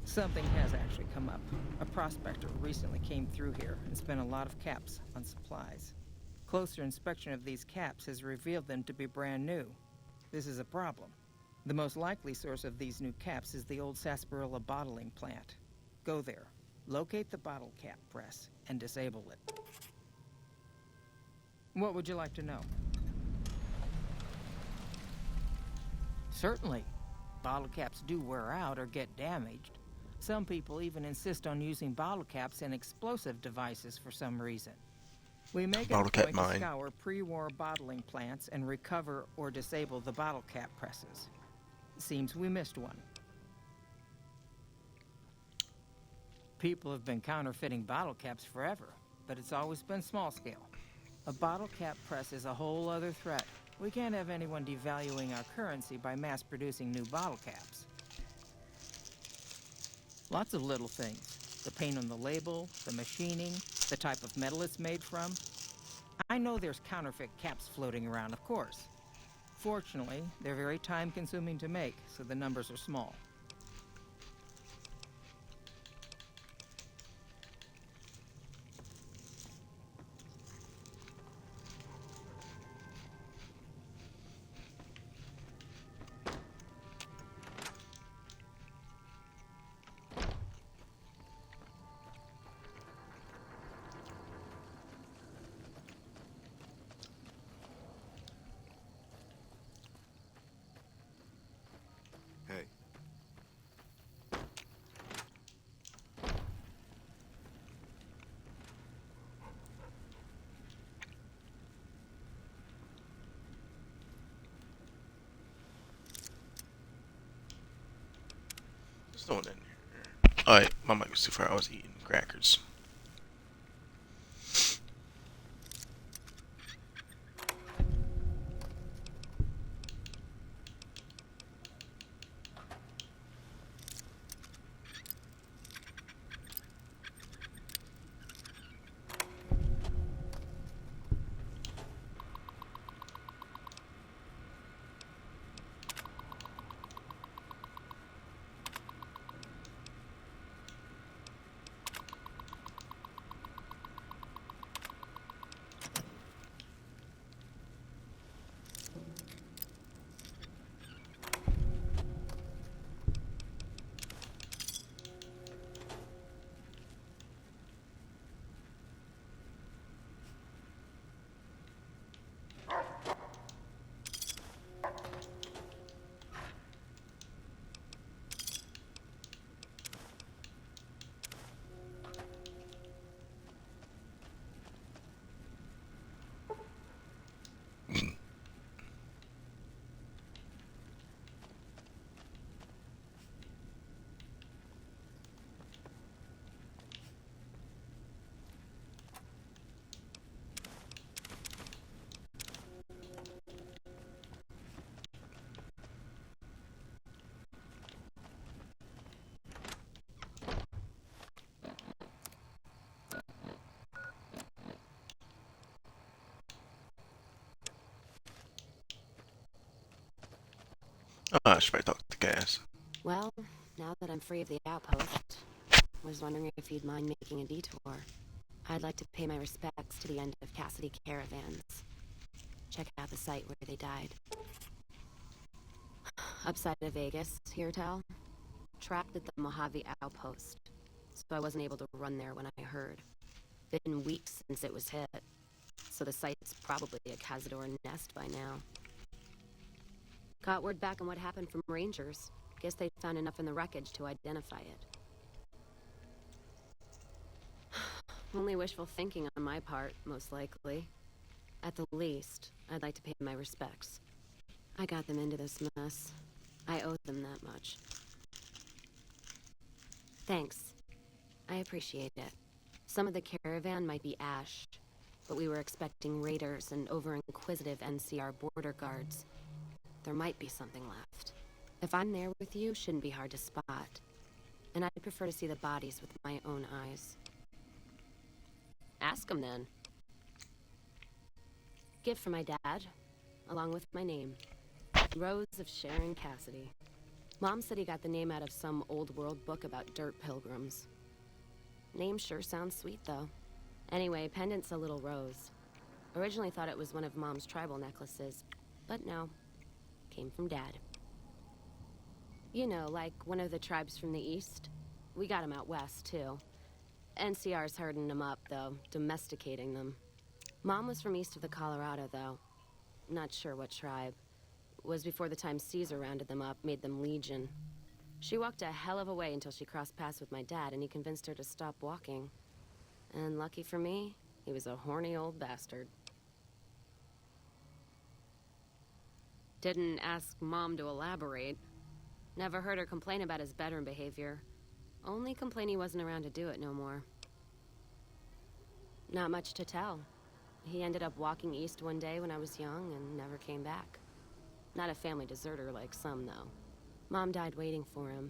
[SPEAKER 6] Something has actually come up. A prospector recently came through here and spent a lot of caps on supplies. Closer inspection of these caps has revealed them to be brand new. This is a problem. The most likely source of these new caps is the old sarsaparilla bottling plant. Go there, locate the bottle cap press, and disable it. What would you like to know? Certainly. Bottle caps do wear out or get damaged. Some people even insist on using bottle caps in explosive devices for some reason. We make it a point to scour pre-war bottling plants and recover or disable the bottle cap presses. Seems we missed one. People have been counterfeiting bottle caps forever, but it's always been small scale. A bottle cap press is a whole other threat. We can't have anyone devaluing our currency by mass-producing new bottle caps. Lots of little things. The paint on the label, the machining, the type of metal it's made from. I know there's counterfeit caps floating around, of course. Fortunately, they're very time-consuming to make, so the numbers are small.
[SPEAKER 1] There's no one in here. Alright, my mic was too far. I was eating crackers. Oh, I should probably talk to Cass.
[SPEAKER 8] Well, now that I'm free of the outpost, was wondering if you'd mind making a detour. I'd like to pay my respects to the end of Cassidy caravans. Check out the site where they died. Upside of Vegas, here, Tal. Trapped at the Mojave outpost, so I wasn't able to run there when I heard. Been weeks since it was hit, so the site's probably a Cazador nest by now. Got word back on what happened from Rangers. Guess they found enough in the wreckage to identify it. Only wishful thinking on my part, most likely. At the least, I'd like to pay my respects. I got them into this mess. I owe them that much. Thanks. I appreciate it. Some of the caravan might be ash, but we were expecting raiders and over-inquisitive NCR border guards. There might be something left. If I'm there with you, shouldn't be hard to spot. And I'd prefer to see the bodies with my own eyes. Ask him then. Gift for my dad, along with my name. Rose of Sharon Cassidy. Mom said he got the name out of some old world book about dirt pilgrims. Name sure sounds sweet, though. Anyway, pendant's a little rose. Originally thought it was one of Mom's tribal necklaces, but no. Came from Dad. You know, like one of the tribes from the east. We got 'em out west, too. NCR's herding them up, though, domesticating them. Mom was from east of the Colorado, though. Not sure what tribe. Was before the time Caesar rounded them up, made them legion. She walked a hell of a way until she crossed paths with my dad, and he convinced her to stop walking. And lucky for me, he was a horny old bastard. Didn't ask Mom to elaborate. Never heard her complain about his bedroom behavior. Only complain he wasn't around to do it no more. Not much to tell. He ended up walking east one day when I was young and never came back. Not a family deserter like some, though. Mom died waiting for him,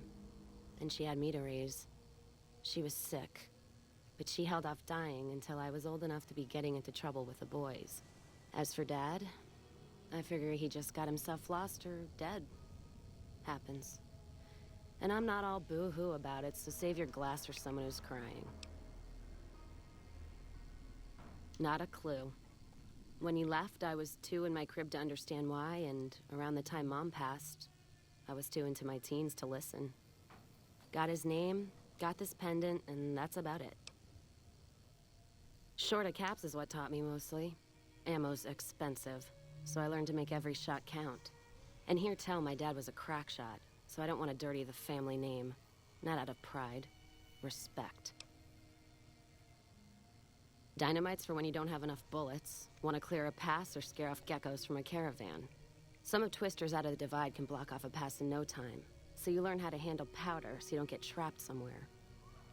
[SPEAKER 8] and she had me to raise. She was sick, but she held off dying until I was old enough to be getting into trouble with the boys. As for Dad, I figure he just got himself lost or dead. Happens. And I'm not all boo-hoo about it, so save your glass for someone who's crying. Not a clue. When he left, I was too in my crib to understand why, and around the time Mom passed, I was too into my teens to listen. Got his name, got this pendant, and that's about it. Short of caps is what taught me mostly. Ammo's expensive, so I learned to make every shot count. And here tell my dad was a crack shot, so I don't want to dirty the family name. Not out of pride. Respect. Dynamite's for when you don't have enough bullets, want to clear a pass or scare off geckos from a caravan. Some of Twister's out of the divide can block off a pass in no time, so you learn how to handle powder so you don't get trapped somewhere.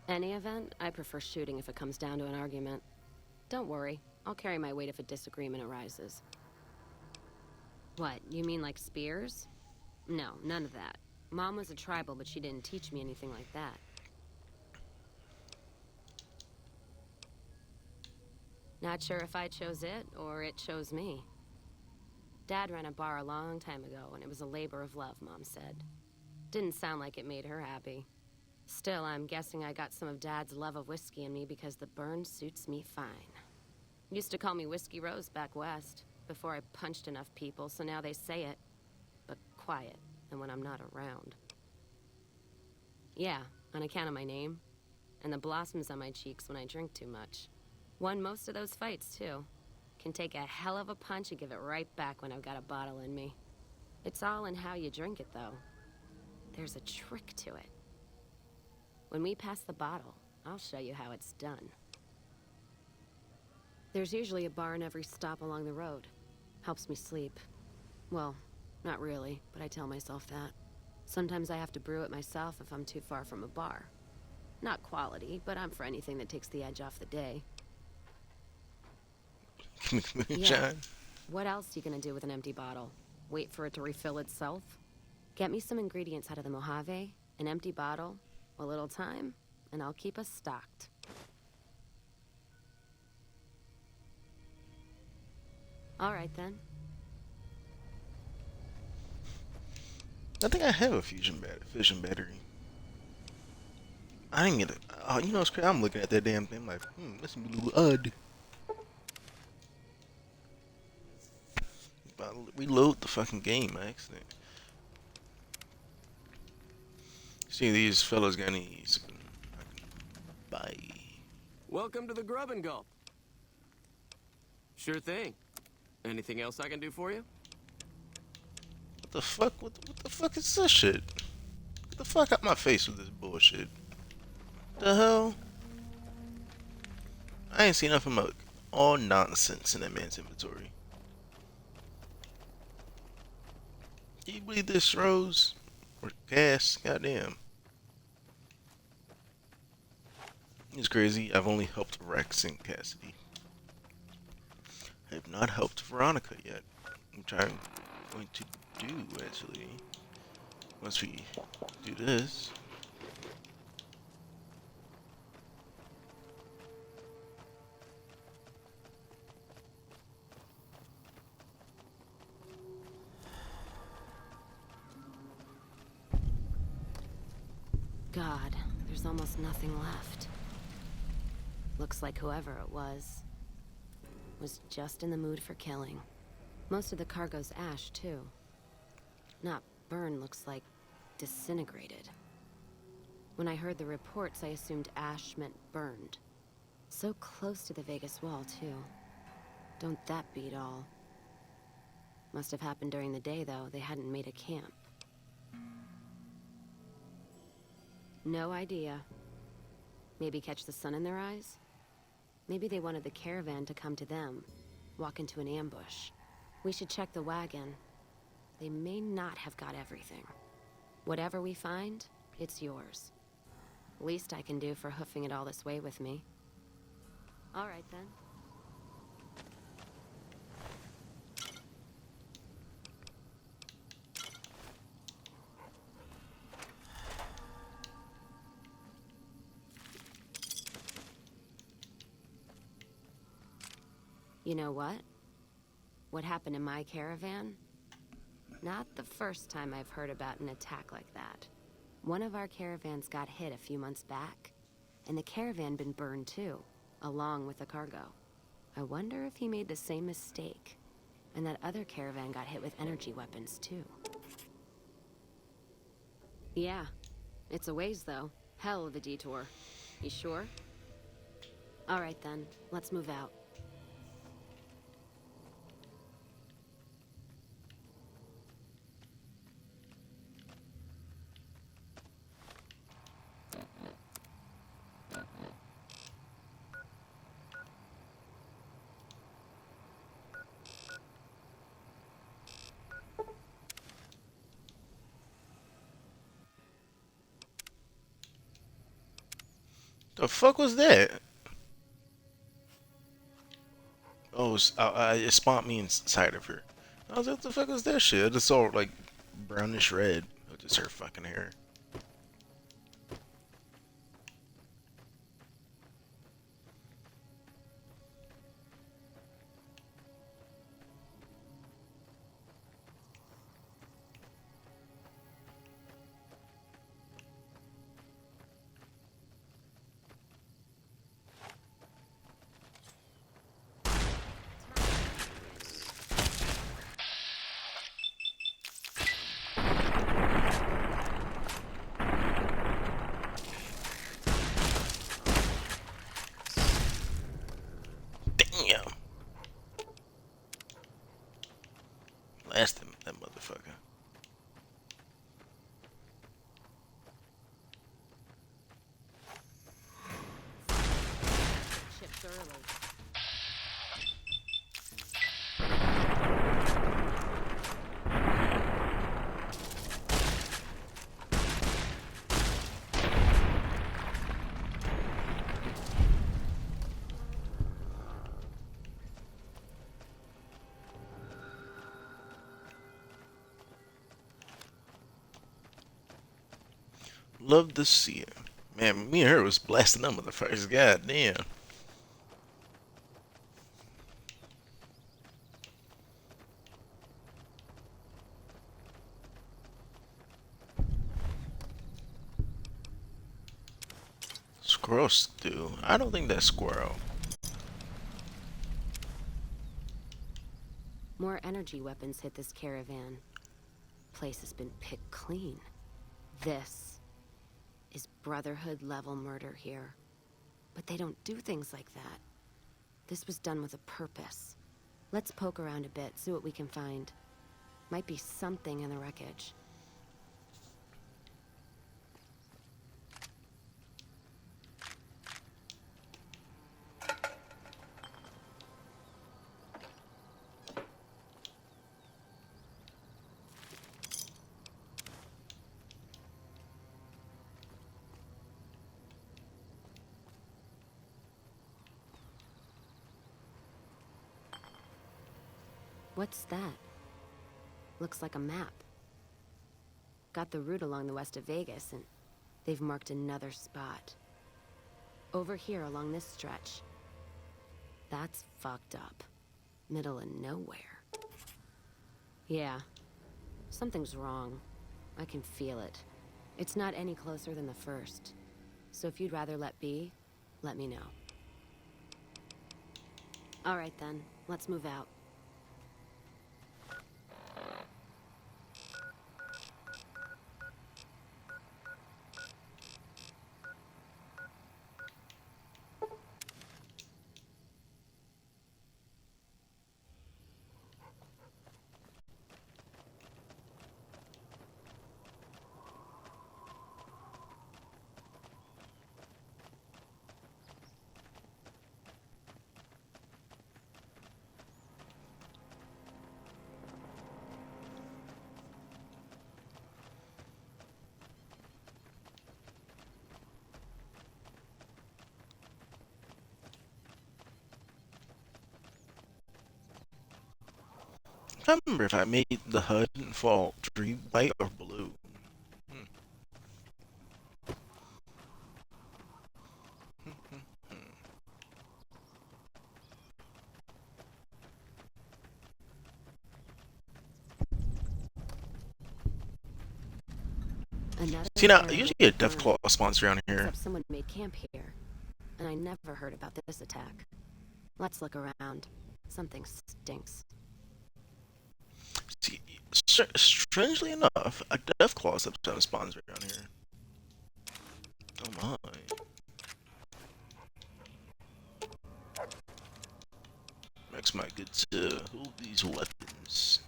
[SPEAKER 8] Any event, I prefer shooting if it comes down to an argument. Don't worry, I'll carry my weight if a disagreement arises. What, you mean like spears? No, none of that. Mom was a tribal, but she didn't teach me anything like that. Not sure if I chose it, or it chose me. Dad ran a bar a long time ago, and it was a labor of love, Mom said. Didn't sound like it made her happy. Still, I'm guessing I got some of Dad's love of whiskey in me because the burn suits me fine. Used to call me Whiskey Rose back west, before I punched enough people, so now they say it. But quiet, and when I'm not around. Yeah, on account of my name, and the blossoms on my cheeks when I drink too much. Won most of those fights, too. Can take a hell of a punch and give it right back when I've got a bottle in me. It's all in how you drink it, though. There's a trick to it. When we pass the bottle, I'll show you how it's done. There's usually a bar in every stop along the road. Helps me sleep. Well, not really, but I tell myself that. Sometimes I have to brew it myself if I'm too far from a bar. Not quality, but I'm for anything that takes the edge off the day. Yeah. What else you gonna do with an empty bottle? Wait for it to refill itself? Get me some ingredients out of the Mojave, an empty bottle, a little time, and I'll keep us stocked. All right, then.
[SPEAKER 1] I think I have a fission battery. I didn't get it. Oh, you know it's crazy. I'm looking at that damn thing. I'm like, this is a little odd. About to reload the fucking game by accident. See these fellas got any something I can buy.
[SPEAKER 13] Welcome to the Grub and Gulp. Sure thing. Anything else I can do for you?
[SPEAKER 1] What the fuck? What the fuck is this shit? Get the fuck out my face with this bullshit. The hell? I ain't seen nothing but all nonsense in that man's inventory. Can you believe this, Rose? Or Cass? Goddamn. It's crazy. I've only helped Rex and Cassidy. I have not helped Veronica yet. Which I'm going to do, actually. Once we do this.
[SPEAKER 8] God, there's almost nothing left. Looks like whoever it was just in the mood for killing. Most of the cargo's ash, too. Not burned, looks like disintegrated. When I heard the reports, I assumed ash meant burned. So close to the Vegas wall, too. Don't that beat all? Must have happened during the day, though. They hadn't made a camp. No idea. Maybe catch the sun in their eyes? Maybe they wanted the caravan to come to them, walk into an ambush. We should check the wagon. They may not have got everything. Whatever we find, it's yours. Least I can do for hoofing it all this way with me. All right, then. You know what? What happened in my caravan? Not the first time I've heard about an attack like that. One of our caravans got hit a few months back, and the caravan been burned too, along with the cargo. I wonder if he made the same mistake, and that other caravan got hit with energy weapons too. Yeah, it's a ways though. Hell of a detour. You sure? All right then, let's move out.
[SPEAKER 1] The fuck was that? Oh, it spawned me inside of her. I was like, what the fuck was that shit? I just saw like brownish red. It was just her fucking hair. Damn. Last him, that motherfucker.
[SPEAKER 8] Ships early.
[SPEAKER 1] Love to see it. Man, me and her was blasting them motherfuckers. God damn. Squirrel stew. I don't think that's squirrel.
[SPEAKER 8] More energy weapons hit this caravan. Place has been picked clean. This is Brotherhood level murder here. But they don't do things like that. This was done with a purpose. Let's poke around a bit, see what we can find. Might be something in the wreckage. What's that? Looks like a map. Got the route along the west of Vegas, and they've marked another spot. Over here along this stretch. That's fucked up. Middle of nowhere. Yeah. Something's wrong. I can feel it. It's not any closer than the first. So if you'd rather let be, let me know. All right then, let's move out.
[SPEAKER 1] I can't remember if I made the HUD in fall tree white or blue.
[SPEAKER 8] Another
[SPEAKER 1] See now,
[SPEAKER 8] caravan
[SPEAKER 1] usually a
[SPEAKER 8] burned,
[SPEAKER 1] Deathclaw spawns around here.
[SPEAKER 8] except someone made camp here. And I never heard about this attack. Let's look around. Something stinks.
[SPEAKER 1] See, strangely enough, a Deathclaw sometimes spawns around here. Oh my. Makes my good to hold these weapons.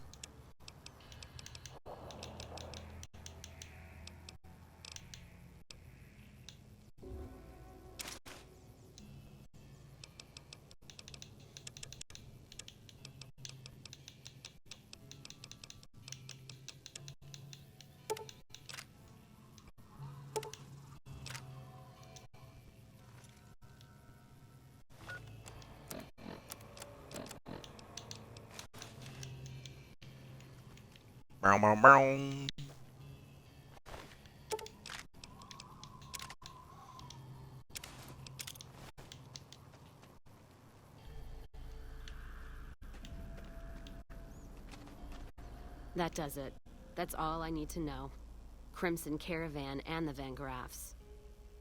[SPEAKER 1] Bow, bow, bow.
[SPEAKER 8] That does it. That's all I need to know. Crimson Caravan and the Van Graffs.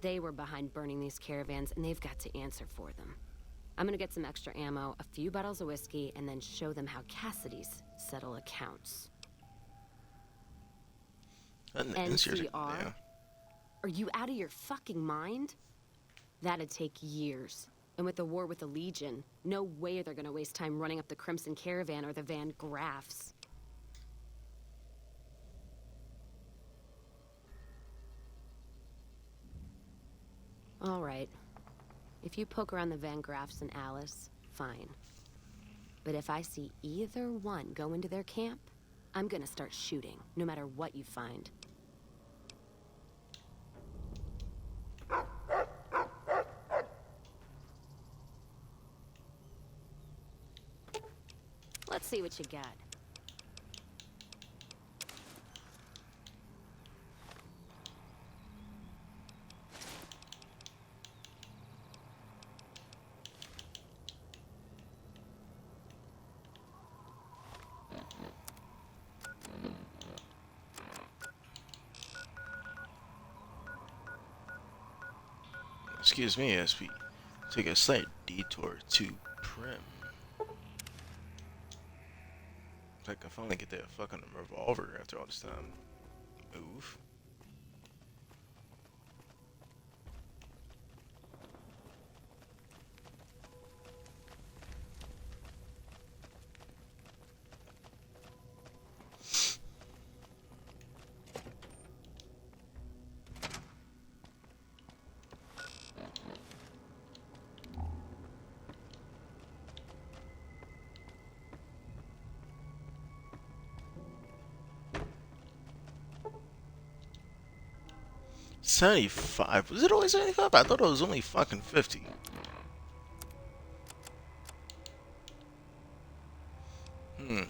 [SPEAKER 8] They were behind burning these caravans, and they've got to answer for them. I'm gonna get some extra ammo, a few bottles of whiskey, and then show them how Cassidy's settle accounts. NCR?
[SPEAKER 1] Yeah.
[SPEAKER 8] Are you out of your fucking mind? That'd take years. And with the war with the Legion, no way they're gonna waste time running up the Crimson Caravan or the Van Graffs. All right. If you poke around the Van Graffs and Alice, fine. But if I see either one go into their camp, I'm gonna start shooting, no matter what you find. Let's see what you got.
[SPEAKER 1] Excuse me as we take a slight detour to Prim. Like I finally get that fucking revolver after all this time. Move. $75? Was it always 75? I thought it was only fucking 50. Hmm.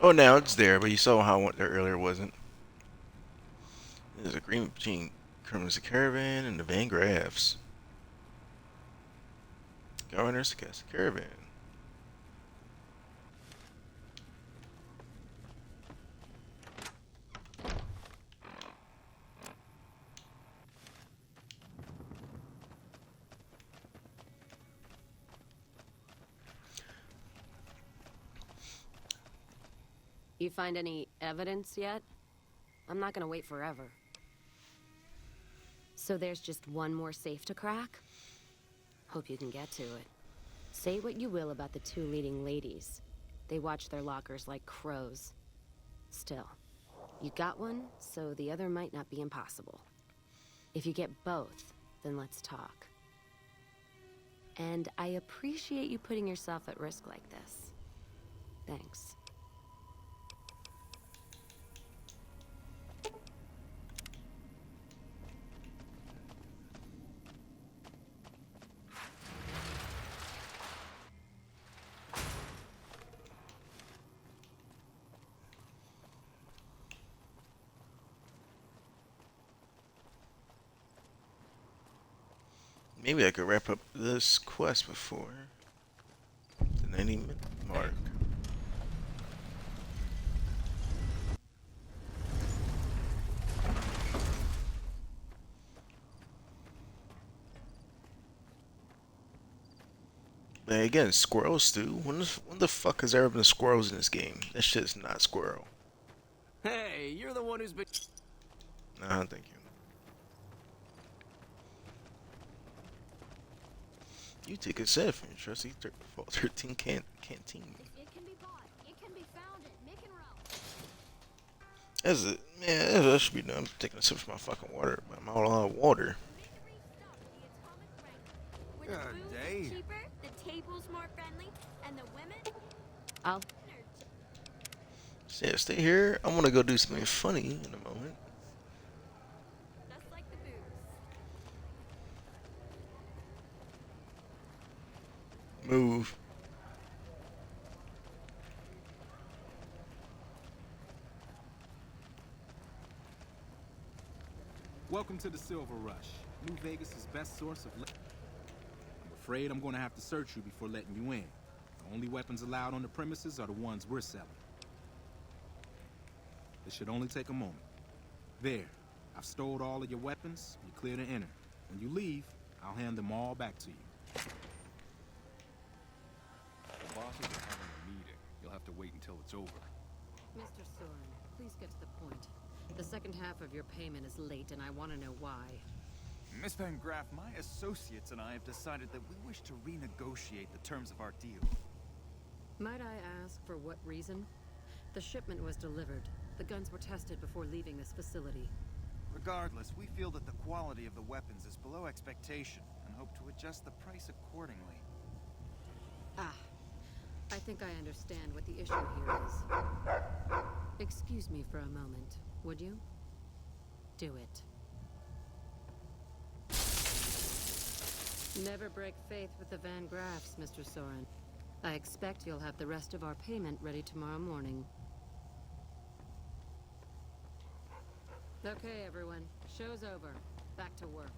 [SPEAKER 1] Oh, now it's there, but you saw how it went there earlier, wasn't? There's agreement between Crimson Caravan and the Van Graffs. Governor suggests Caravan.
[SPEAKER 8] You find any evidence yet? I'm not gonna wait forever. So there's just one more safe to crack? Hope you can get to it. Say what you will about the two leading ladies. They watch their lockers like crows. Still, you got one, so the other might not be impossible. If you get both, then let's talk. And I appreciate you putting yourself at risk like this. Thanks.
[SPEAKER 1] Maybe I could wrap up this quest before the 90-minute mark. But again, squirrels, Stu. When the fuck has there ever been squirrels in this game? That shit's not squirrel.
[SPEAKER 13] Hey, you're the one who's been...
[SPEAKER 1] Nah, thank you. You take a set from your trusty Fall 13 canteen.
[SPEAKER 12] It can be bought. It can be found at Mick and Ralph.
[SPEAKER 1] That's it. Man, that should be done. I'm taking a sip from my fucking water. I'm all out of water.
[SPEAKER 14] Where the food is cheaper, the table's more friendly, and the women...
[SPEAKER 8] I'll...
[SPEAKER 1] So yeah, stay here. I'm gonna go do something funny in a moment.
[SPEAKER 14] Just like the booze.
[SPEAKER 1] Move.
[SPEAKER 15] Welcome to the Silver Rush, New Vegas' best source of I'm afraid I'm going to have to search you before letting you in. The only weapons allowed on the premises are the ones we're selling. This should only take a moment. There, I've stored all of your weapons. You're clear to enter. When you leave, I'll hand them all back to you. The bosses are having a meeting. You'll have to wait until it's over.
[SPEAKER 8] Mr. Soren, please get to the point. The second half of your payment is late, and I want to know why.
[SPEAKER 9] Miss Van Graff, my associates and I have decided that we wish to renegotiate the terms of our deal.
[SPEAKER 8] Might I ask for what reason? The shipment was delivered. The guns were tested before leaving this facility.
[SPEAKER 9] Regardless, we feel that the quality of the weapons is below expectation and hope to adjust the price accordingly.
[SPEAKER 8] Ah, I think I understand what the issue here is. Excuse me for a moment, would you? Do it. Never break faith with the Van Graffs, Mr. Soren. I expect you'll have the rest of our payment ready tomorrow morning. Okay, everyone. Show's over. Back to work.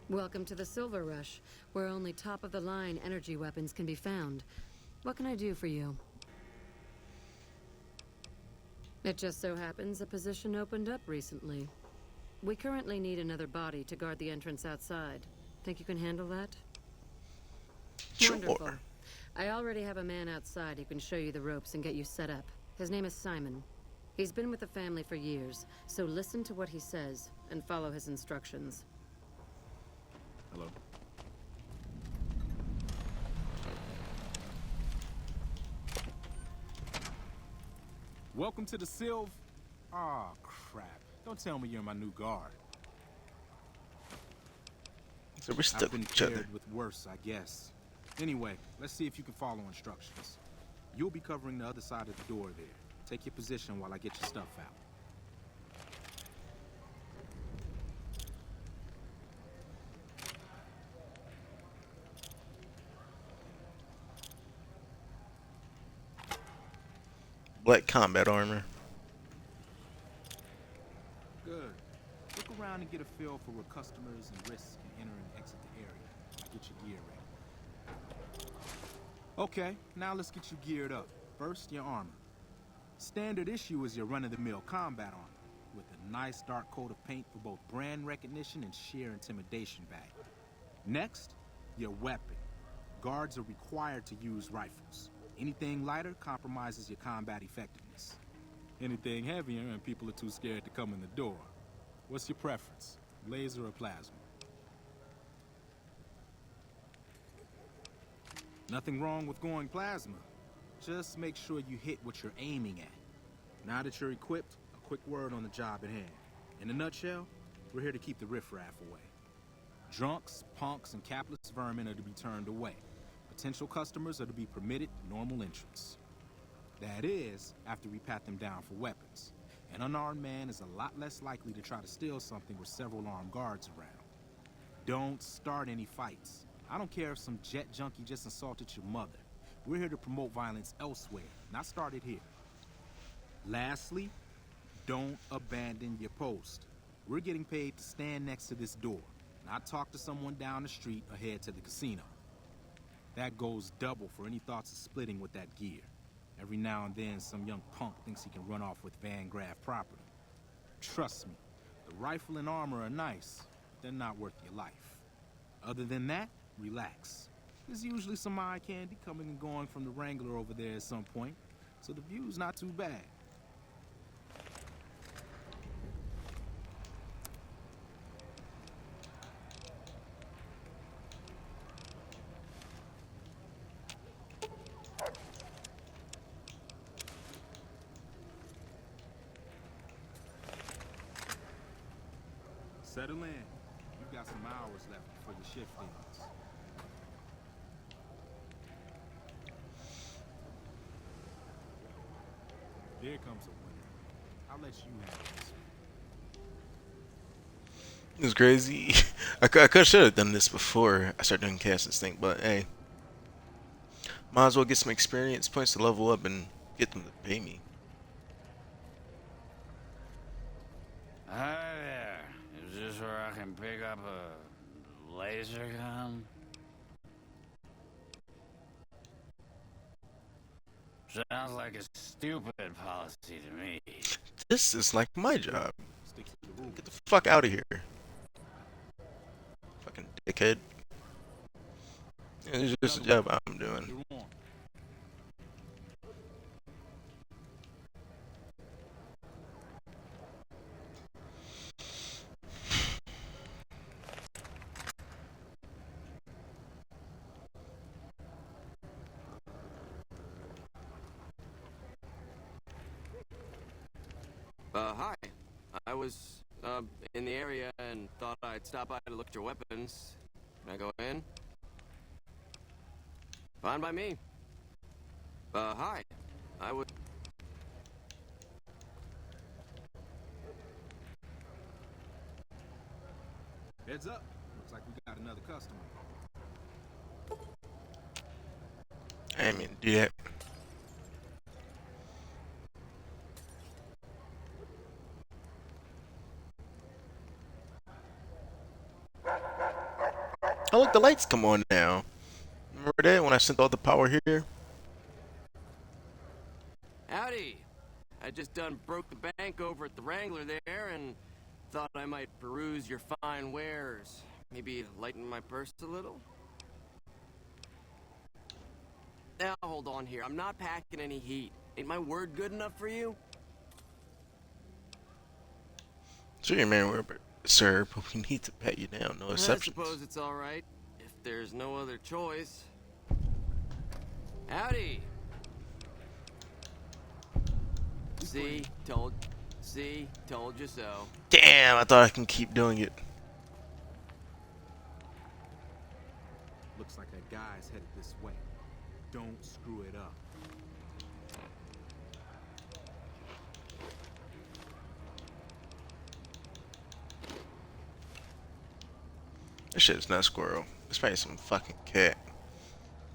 [SPEAKER 8] Welcome to the Silver Rush, where only top-of-the-line energy weapons can be found. What can I do for you? It just so happens a position opened up recently. We currently need another body to guard the entrance outside. Think you can handle that?
[SPEAKER 1] Sure.
[SPEAKER 8] Wonderful. I already have a man outside who can show you the ropes and get you set up. His name is Simon. He's been with the family for years, so listen to what he says and follow his instructions.
[SPEAKER 3] Hello.
[SPEAKER 15] Welcome to the Sylv... Aw, crap. Don't tell me you're my new guard.
[SPEAKER 1] So we're stuck
[SPEAKER 15] I've been
[SPEAKER 1] with each other.
[SPEAKER 15] paired with worse, I guess. Anyway, let's see if you can follow instructions. You'll be covering the other side of the door there. Take your position while I get your stuff out.
[SPEAKER 1] Black combat armor.
[SPEAKER 15] Good. Look around and get a feel for where customers and risks can enter and exit the area. Get your gear ready. Okay, now let's get you geared up. First, your armor. Standard issue is your run-of-the-mill combat armor, with a nice dark coat of paint for both brand recognition and sheer intimidation value. Next, your weapon. Guards are required to use rifles. Anything lighter compromises your combat effectiveness. Anything heavier and people are too scared to come in the door. What's your preference, laser or plasma? Nothing wrong with going plasma. Just make sure you hit what you're aiming at. Now that you're equipped, a quick word on the job at hand. In a nutshell, we're here to keep the riffraff away. Drunks, punks, and capless vermin are to be turned away. Potential customers are to be permitted normal entrance. That is, after we pat them down for weapons. An unarmed man is a lot less likely to try to steal something with several armed guards around. Don't start any fights. I don't care if some jet junkie just assaulted your mother. We're here to promote violence elsewhere, not start it here. Lastly, don't abandon your post. We're getting paid to stand next to this door, not talk to someone down the street or head to the casino. That goes double for any thoughts of splitting with that gear. Every now and then, some young punk thinks he can run off with Van Graff property. Trust me, the rifle and armor are nice, but they're not worth your life. Other than that, relax. There's usually some eye candy coming and going from the Wrangler over there at some point, so the view's not too bad. Settle in. You've got some hours left before your shift ends. Here comes a winner. I'll let you handle this one.
[SPEAKER 1] It's crazy. I should have done this before I started doing cast instinct, but hey. Might as well get some experience points to level up and get them to pay me.
[SPEAKER 16] Hi there. Is this where I can pick up a laser gun? Sounds like a stupid policy to me.
[SPEAKER 1] This is like my job. Get the fuck out of here. Fucking dickhead. It's just a job I'm doing.
[SPEAKER 13] Hi. I was, in the area and thought I'd stop by to look at your weapons. Can I go in? Fine by me. Hi. I would...
[SPEAKER 15] Heads up. Looks like we got another customer.
[SPEAKER 1] I didn't mean to do that. Oh look, the lights come on now. Remember that when I sent all the power here?
[SPEAKER 13] Howdy. I just done broke the bank over at the Wrangler there and thought I might peruse your fine wares. Maybe lighten my purse a little? Now, hold on here. I'm not packing any heat. Ain't my word good enough for you?
[SPEAKER 1] Sure, man, sir, but we need to pat you down. No exceptions.
[SPEAKER 13] I suppose it's all right if there's no other choice. Howdy. See, told you so.
[SPEAKER 1] Damn, I thought I can keep doing it.
[SPEAKER 15] Looks like that guy's headed this way. Don't screw it up.
[SPEAKER 1] This shit is not squirrel. It's probably some fucking cat.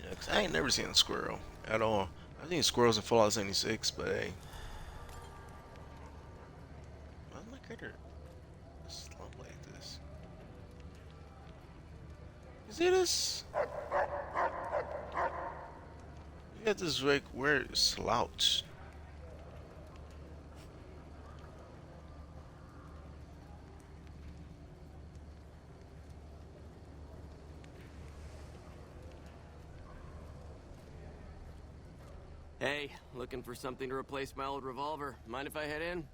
[SPEAKER 1] Yeah, 'cause I ain't never seen a squirrel at all. I've seen squirrels in Fallout 76, but hey. Why my critter slump like this? You see this? You got this like weird slouch.
[SPEAKER 13] Hey, looking for something to replace my old revolver. Mind if I head in?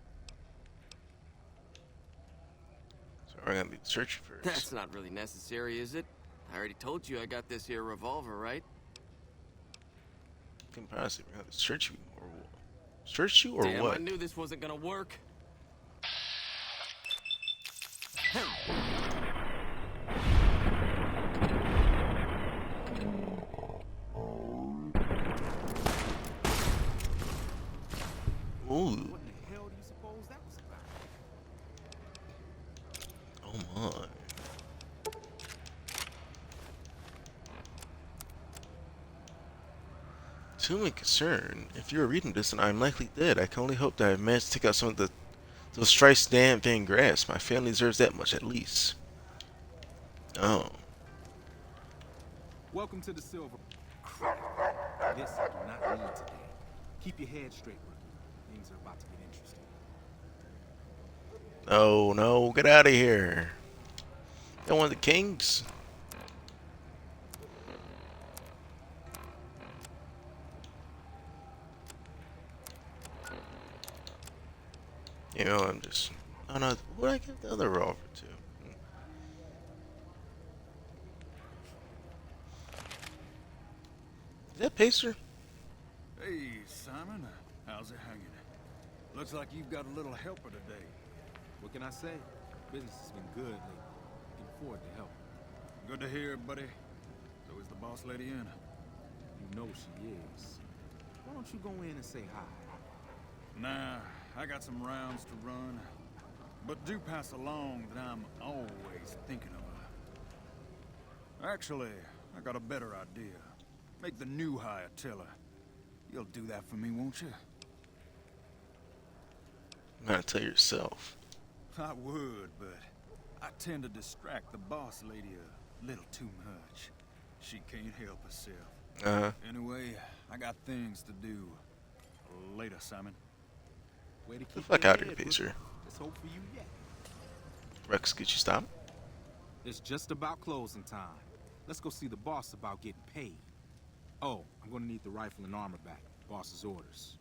[SPEAKER 1] So we're gonna be searching first.
[SPEAKER 13] That's not really necessary, is it? I already told you I got this here revolver, right?
[SPEAKER 1] Can possibly we're gonna search you or what? Search you or
[SPEAKER 13] Damn,
[SPEAKER 1] what?
[SPEAKER 13] I knew this wasn't gonna work.
[SPEAKER 1] Ooh.
[SPEAKER 15] What the hell do you suppose that was about?
[SPEAKER 1] Oh my. To my concern, if you are reading this and I am likely dead, I can only hope that I have managed to take out some of those Strice damn Van Grass. My family deserves that much at least. Oh.
[SPEAKER 15] Welcome to the Silver. Crap. This I do not need today. Keep your head straight, rookie. Things are about to get interesting.
[SPEAKER 1] Oh no, get out of here. You're one of the kings. You know, I'm just... Oh no, who would I give the other revolver to? Is that Pacer?
[SPEAKER 9] Hey, Simon. How's it hanging? Looks like you've got a little helper today.
[SPEAKER 15] What can I say? Business has been good lately. Can afford to help.
[SPEAKER 9] Good to hear, buddy. So is the boss lady in?
[SPEAKER 15] You know she is. Why don't you go in and say hi?
[SPEAKER 9] Nah, I got some rounds to run. But do pass along that I'm always thinking of her. Actually, I got a better idea. Make the new hire tell her. You'll do that for me, won't you?
[SPEAKER 1] You gotta tell yourself.
[SPEAKER 9] I would, but I tend to distract the boss lady a little too much. She can't help herself. Anyway, I got things to do. Later, Simon.
[SPEAKER 15] Way to
[SPEAKER 1] Get the
[SPEAKER 15] keep
[SPEAKER 1] fuck
[SPEAKER 15] your
[SPEAKER 1] out of here,
[SPEAKER 15] head,
[SPEAKER 1] Pacer.
[SPEAKER 15] rookie. Let's hope for you yet.
[SPEAKER 1] Rex, get you stopped?
[SPEAKER 15] It's just about closing time. Let's go see the boss about getting paid. Oh, I'm gonna need the rifle and armor back. Boss's orders.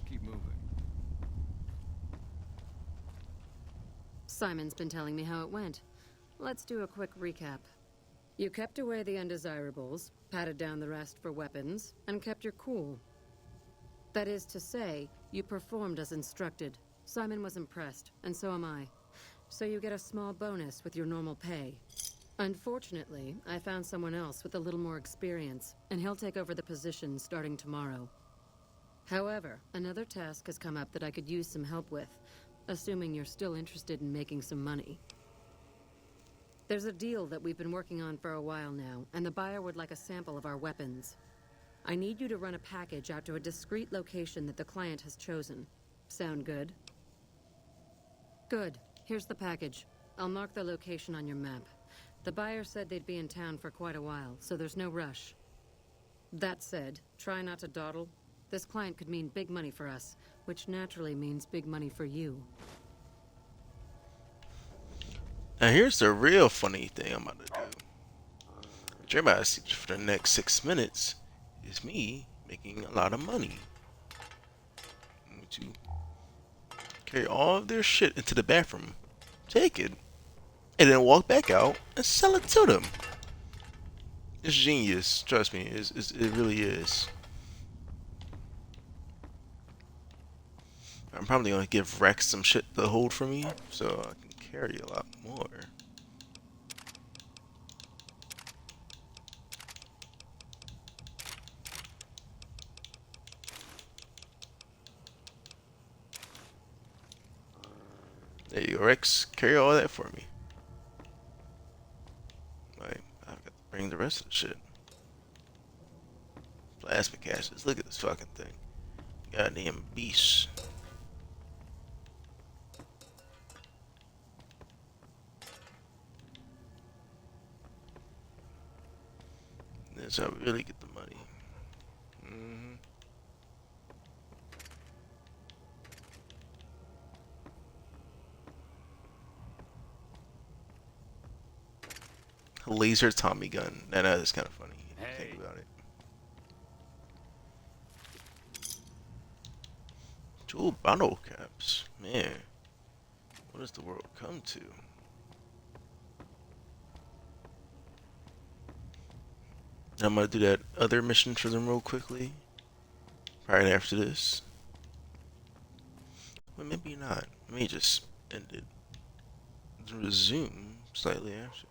[SPEAKER 9] Keep moving.
[SPEAKER 8] Simon's been telling me how it went. Let's do a quick recap. You kept away the undesirables, patted down the rest for weapons, and kept your cool. That is to say, you performed as instructed. Simon was impressed, and so am I. So you get a small bonus with your normal pay. Unfortunately, I found someone else with a little more experience, and he'll take over the position starting tomorrow. However, another task has come up that I could use some help with, assuming you're still interested in making some money. There's a deal that we've been working on for a while now, and the buyer would like a sample of our weapons. I need you to run a package out to a discreet location that the client has chosen. Sound good? Good. Here's the package. I'll mark the location on your map. The buyer said they'd be in town for quite a while, so there's no rush. That said, try not to dawdle. This client could mean big money for us, which naturally means big money for you.
[SPEAKER 1] Now here's the real funny thing I'm about to do. What you're about to see for the next 6 minutes is me making a lot of money. I'm going to carry all of their shit into the bathroom, take it, and then walk back out and sell it to them. It's genius, trust me, it really is. I'm probably gonna give Rex some shit to hold for me, so I can carry a lot more. There you go, Rex. Carry all that for me. Right, I've got to bring the rest of the shit. Plasma caches. Look at this fucking thing. Goddamn beast. That's how we really get the money. Laser Tommy gun. That is kind of funny. Think about it. Jewel bottle caps. Man. What does the world come to? I'm gonna do that other mission for them real quickly. Right after this. Well, maybe not. Let me just end it. Resume slightly after.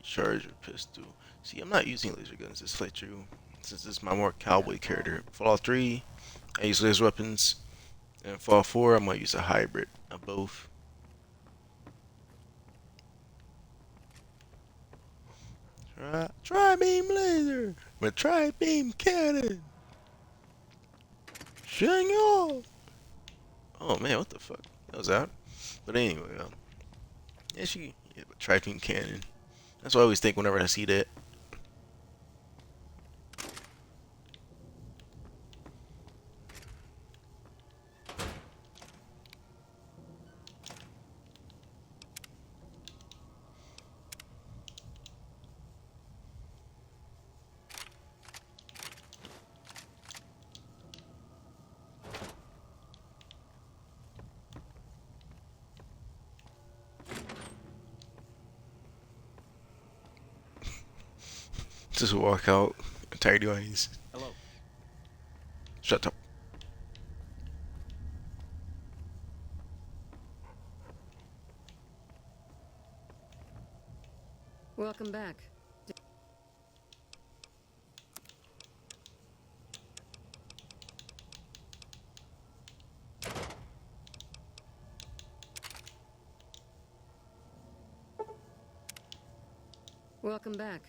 [SPEAKER 1] Charge your pistol. See, I'm not using laser guns this playthrough, since it's my more cowboy character. Fallout 3, I use laser weapons. And Fallout 4, I'm gonna use a hybrid of both. Tri-beam laser with tri-beam cannon. Shang off. Oh man, what the fuck? That was out. But anyway, yeah, tri-beam cannon. That's what I always think whenever I see that. Just walk out. I'm tired of these.
[SPEAKER 13] Hello.
[SPEAKER 1] Shut up.
[SPEAKER 8] Welcome back. Welcome back.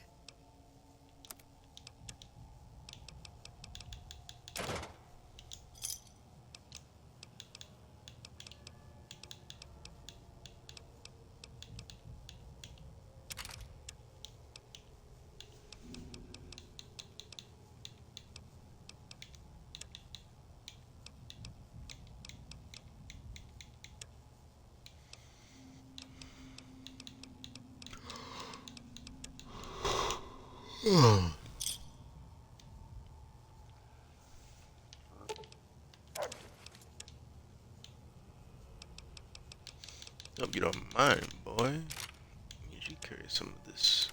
[SPEAKER 1] Oh, Hope you don't mind, boy. Need you carry some of this.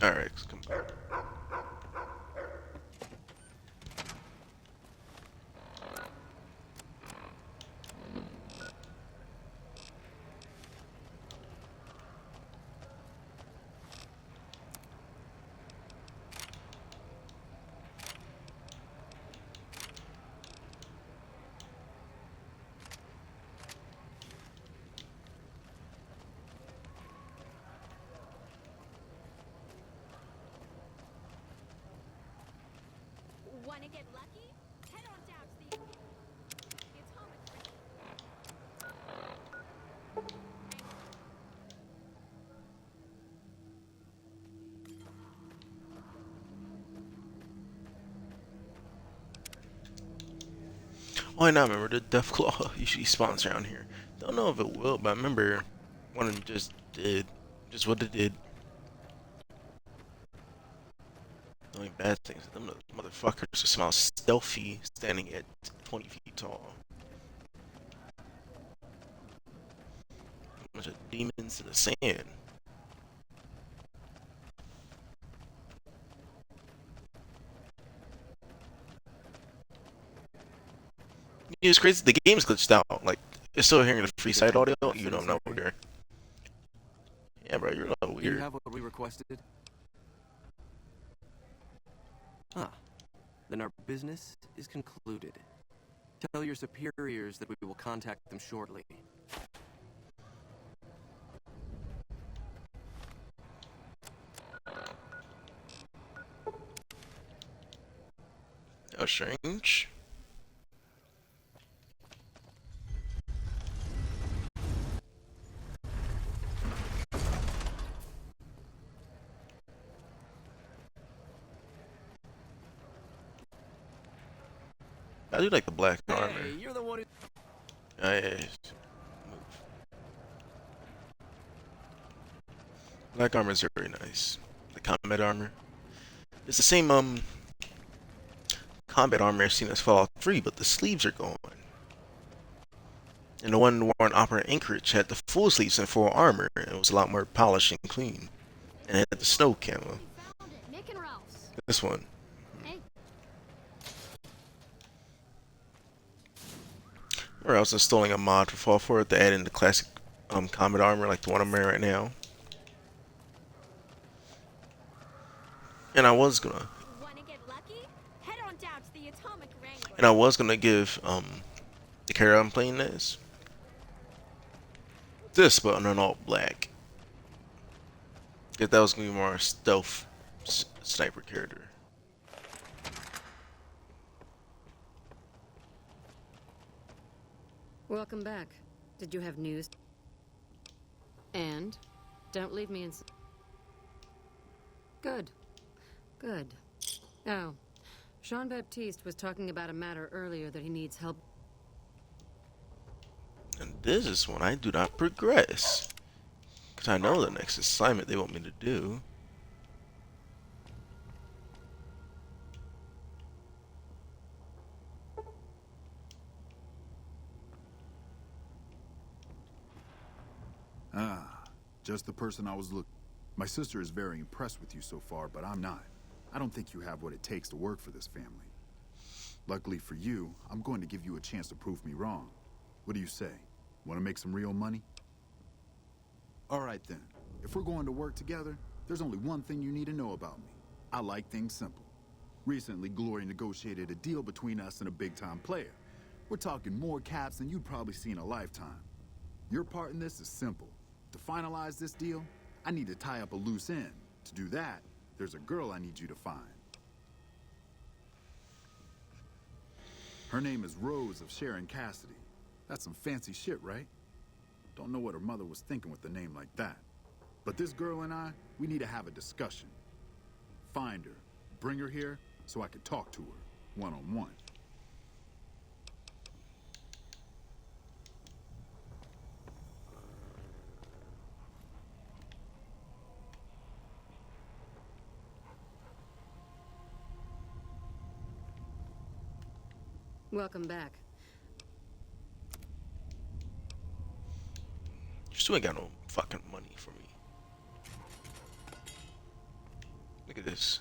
[SPEAKER 1] Alright, let's come back.
[SPEAKER 14] Wanna get lucky? Head on down to the atomic
[SPEAKER 1] Oh, and I remember the Deathclaw usually spawns around here. Don't know if it will, but I remember one of them just did. Just what it did. The only bad thing is that them motherfuckers smell stealthy standing at 20 feet tall. A bunch of demons in the sand. It's crazy. The game's glitched out. Like, it's still hearing the free side audio. You don't know weird. Yeah, bro, you're a little
[SPEAKER 13] Do you
[SPEAKER 1] weird.
[SPEAKER 13] have what we requested? Ah, then our business is concluded. Tell your superiors that we will contact them shortly.
[SPEAKER 1] How strange. I do like the black armor.
[SPEAKER 13] Hey, you're the one who...
[SPEAKER 1] Nice. Black armor is very nice. The combat armor. It's the same combat armor I've seen as Fallout 3, but the sleeves are gone. And the one worn Opera Anchorage had the full sleeves and full armor, and it was a lot more polished and clean. And it had the snow camo.
[SPEAKER 12] Nick and Ralph's.
[SPEAKER 1] This one.
[SPEAKER 12] Hey.
[SPEAKER 1] Or else installing a mod for Fallout 4 to add in the classic combat armor like the one I'm wearing right now. And I was gonna.
[SPEAKER 14] Wanna get lucky? Head on down to the atomic wrangler.
[SPEAKER 1] And I was gonna give the character I'm playing as this, but on an all black. If that was gonna be more stealth sniper character.
[SPEAKER 8] Welcome back. Did you have news? And don't leave me in... Good. Good. Oh, Jean-Baptiste was talking about a matter earlier that he needs help.
[SPEAKER 1] And this is when I do not progress. Because I know the next assignment they want me to do.
[SPEAKER 7] Ah, just the person I was looking. My sister is very impressed with you so far, but I'm not. I don't think you have what it takes to work for this family. Luckily for you, I'm going to give you a chance to prove me wrong. What do you say? Want to make some real money? All right then. If we're going to work together, there's only one thing you need to know about me. I like things simple. Recently, Glory negotiated a deal between us and a big-time player. We're talking more caps than you'd probably see in a lifetime. Your part in this is simple. To finalize this deal, I need to tie up a loose end. To do that, there's a girl I need you to find. Her name is Rose of Sharon Cassidy. That's some fancy shit, right? Don't know what her mother was thinking with a name like that. But this girl and I, we need to have a discussion. Find her, bring her here, so I can talk to her, one-on-one.
[SPEAKER 8] Welcome back.
[SPEAKER 1] You still ain't got no fucking money for me. Look at this.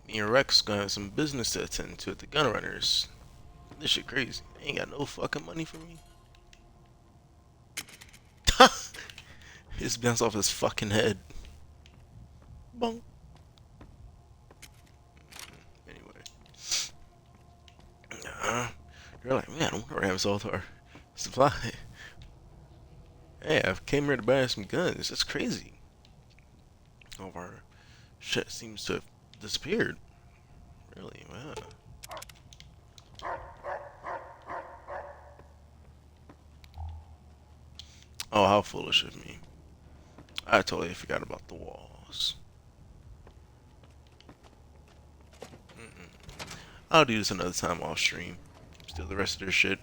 [SPEAKER 1] Me and Rex gonna have some business to attend to at the Gun Runners. This shit crazy. They ain't got no fucking money for me. It's bounced off his fucking head. Bonk. Anyway. They're like, man, I wonder where I have all our supply. Hey, I came here to buy some guns. That's crazy. All of our shit seems to have disappeared. Really, wow. Oh, how foolish of me. I totally forgot about the walls. I'll do this another time off stream. Steal the rest of their shit.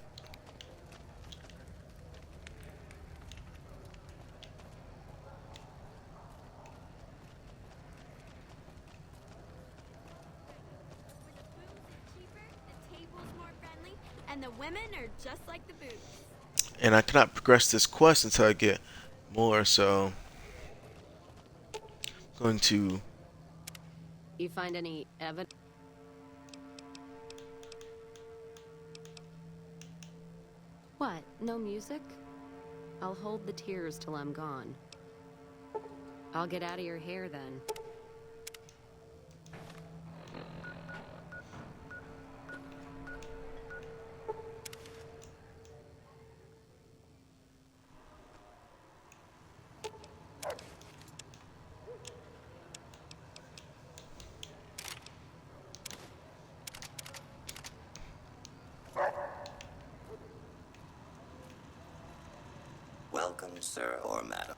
[SPEAKER 14] And the women are just like the booze.
[SPEAKER 1] And I cannot progress this quest until I get more, so I'm going to.
[SPEAKER 8] You find any evidence? What? No music? I'll hold the tears till I'm gone. I'll get out of your hair then.
[SPEAKER 17] Welcome, sir or madam.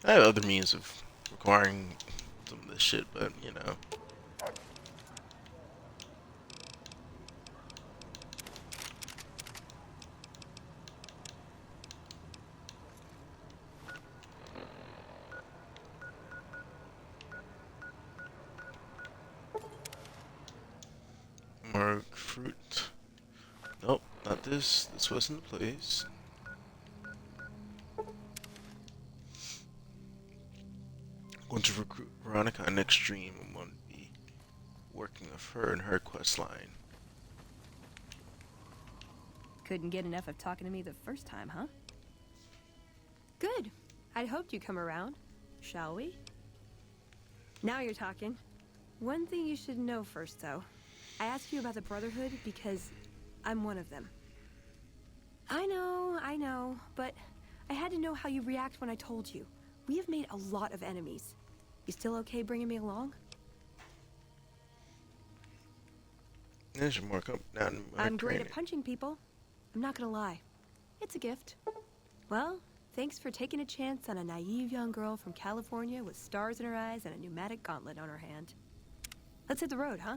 [SPEAKER 1] I have other means of acquiring some of this shit, but you know. More fruit. Nope, not this. This wasn't the place. Going to recruit Veronica on next stream. I'm going to be working with her and her quest line.
[SPEAKER 18] Couldn't get enough of talking to me the first time, huh? Good. I'd hoped you'd come around. Shall we? Now you're talking. One thing you should know first, though. I asked you about the Brotherhood because I'm one of them. I know, but I had to know how you react when I told you. We have made a lot of enemies. You still okay bringing me along?
[SPEAKER 1] There's your mark up.
[SPEAKER 18] I'm great at punching people. I'm not gonna lie. It's a gift. Well, thanks for taking a chance on a naive young girl from California with stars in her eyes and a pneumatic gauntlet on her hand. Let's hit the road, huh?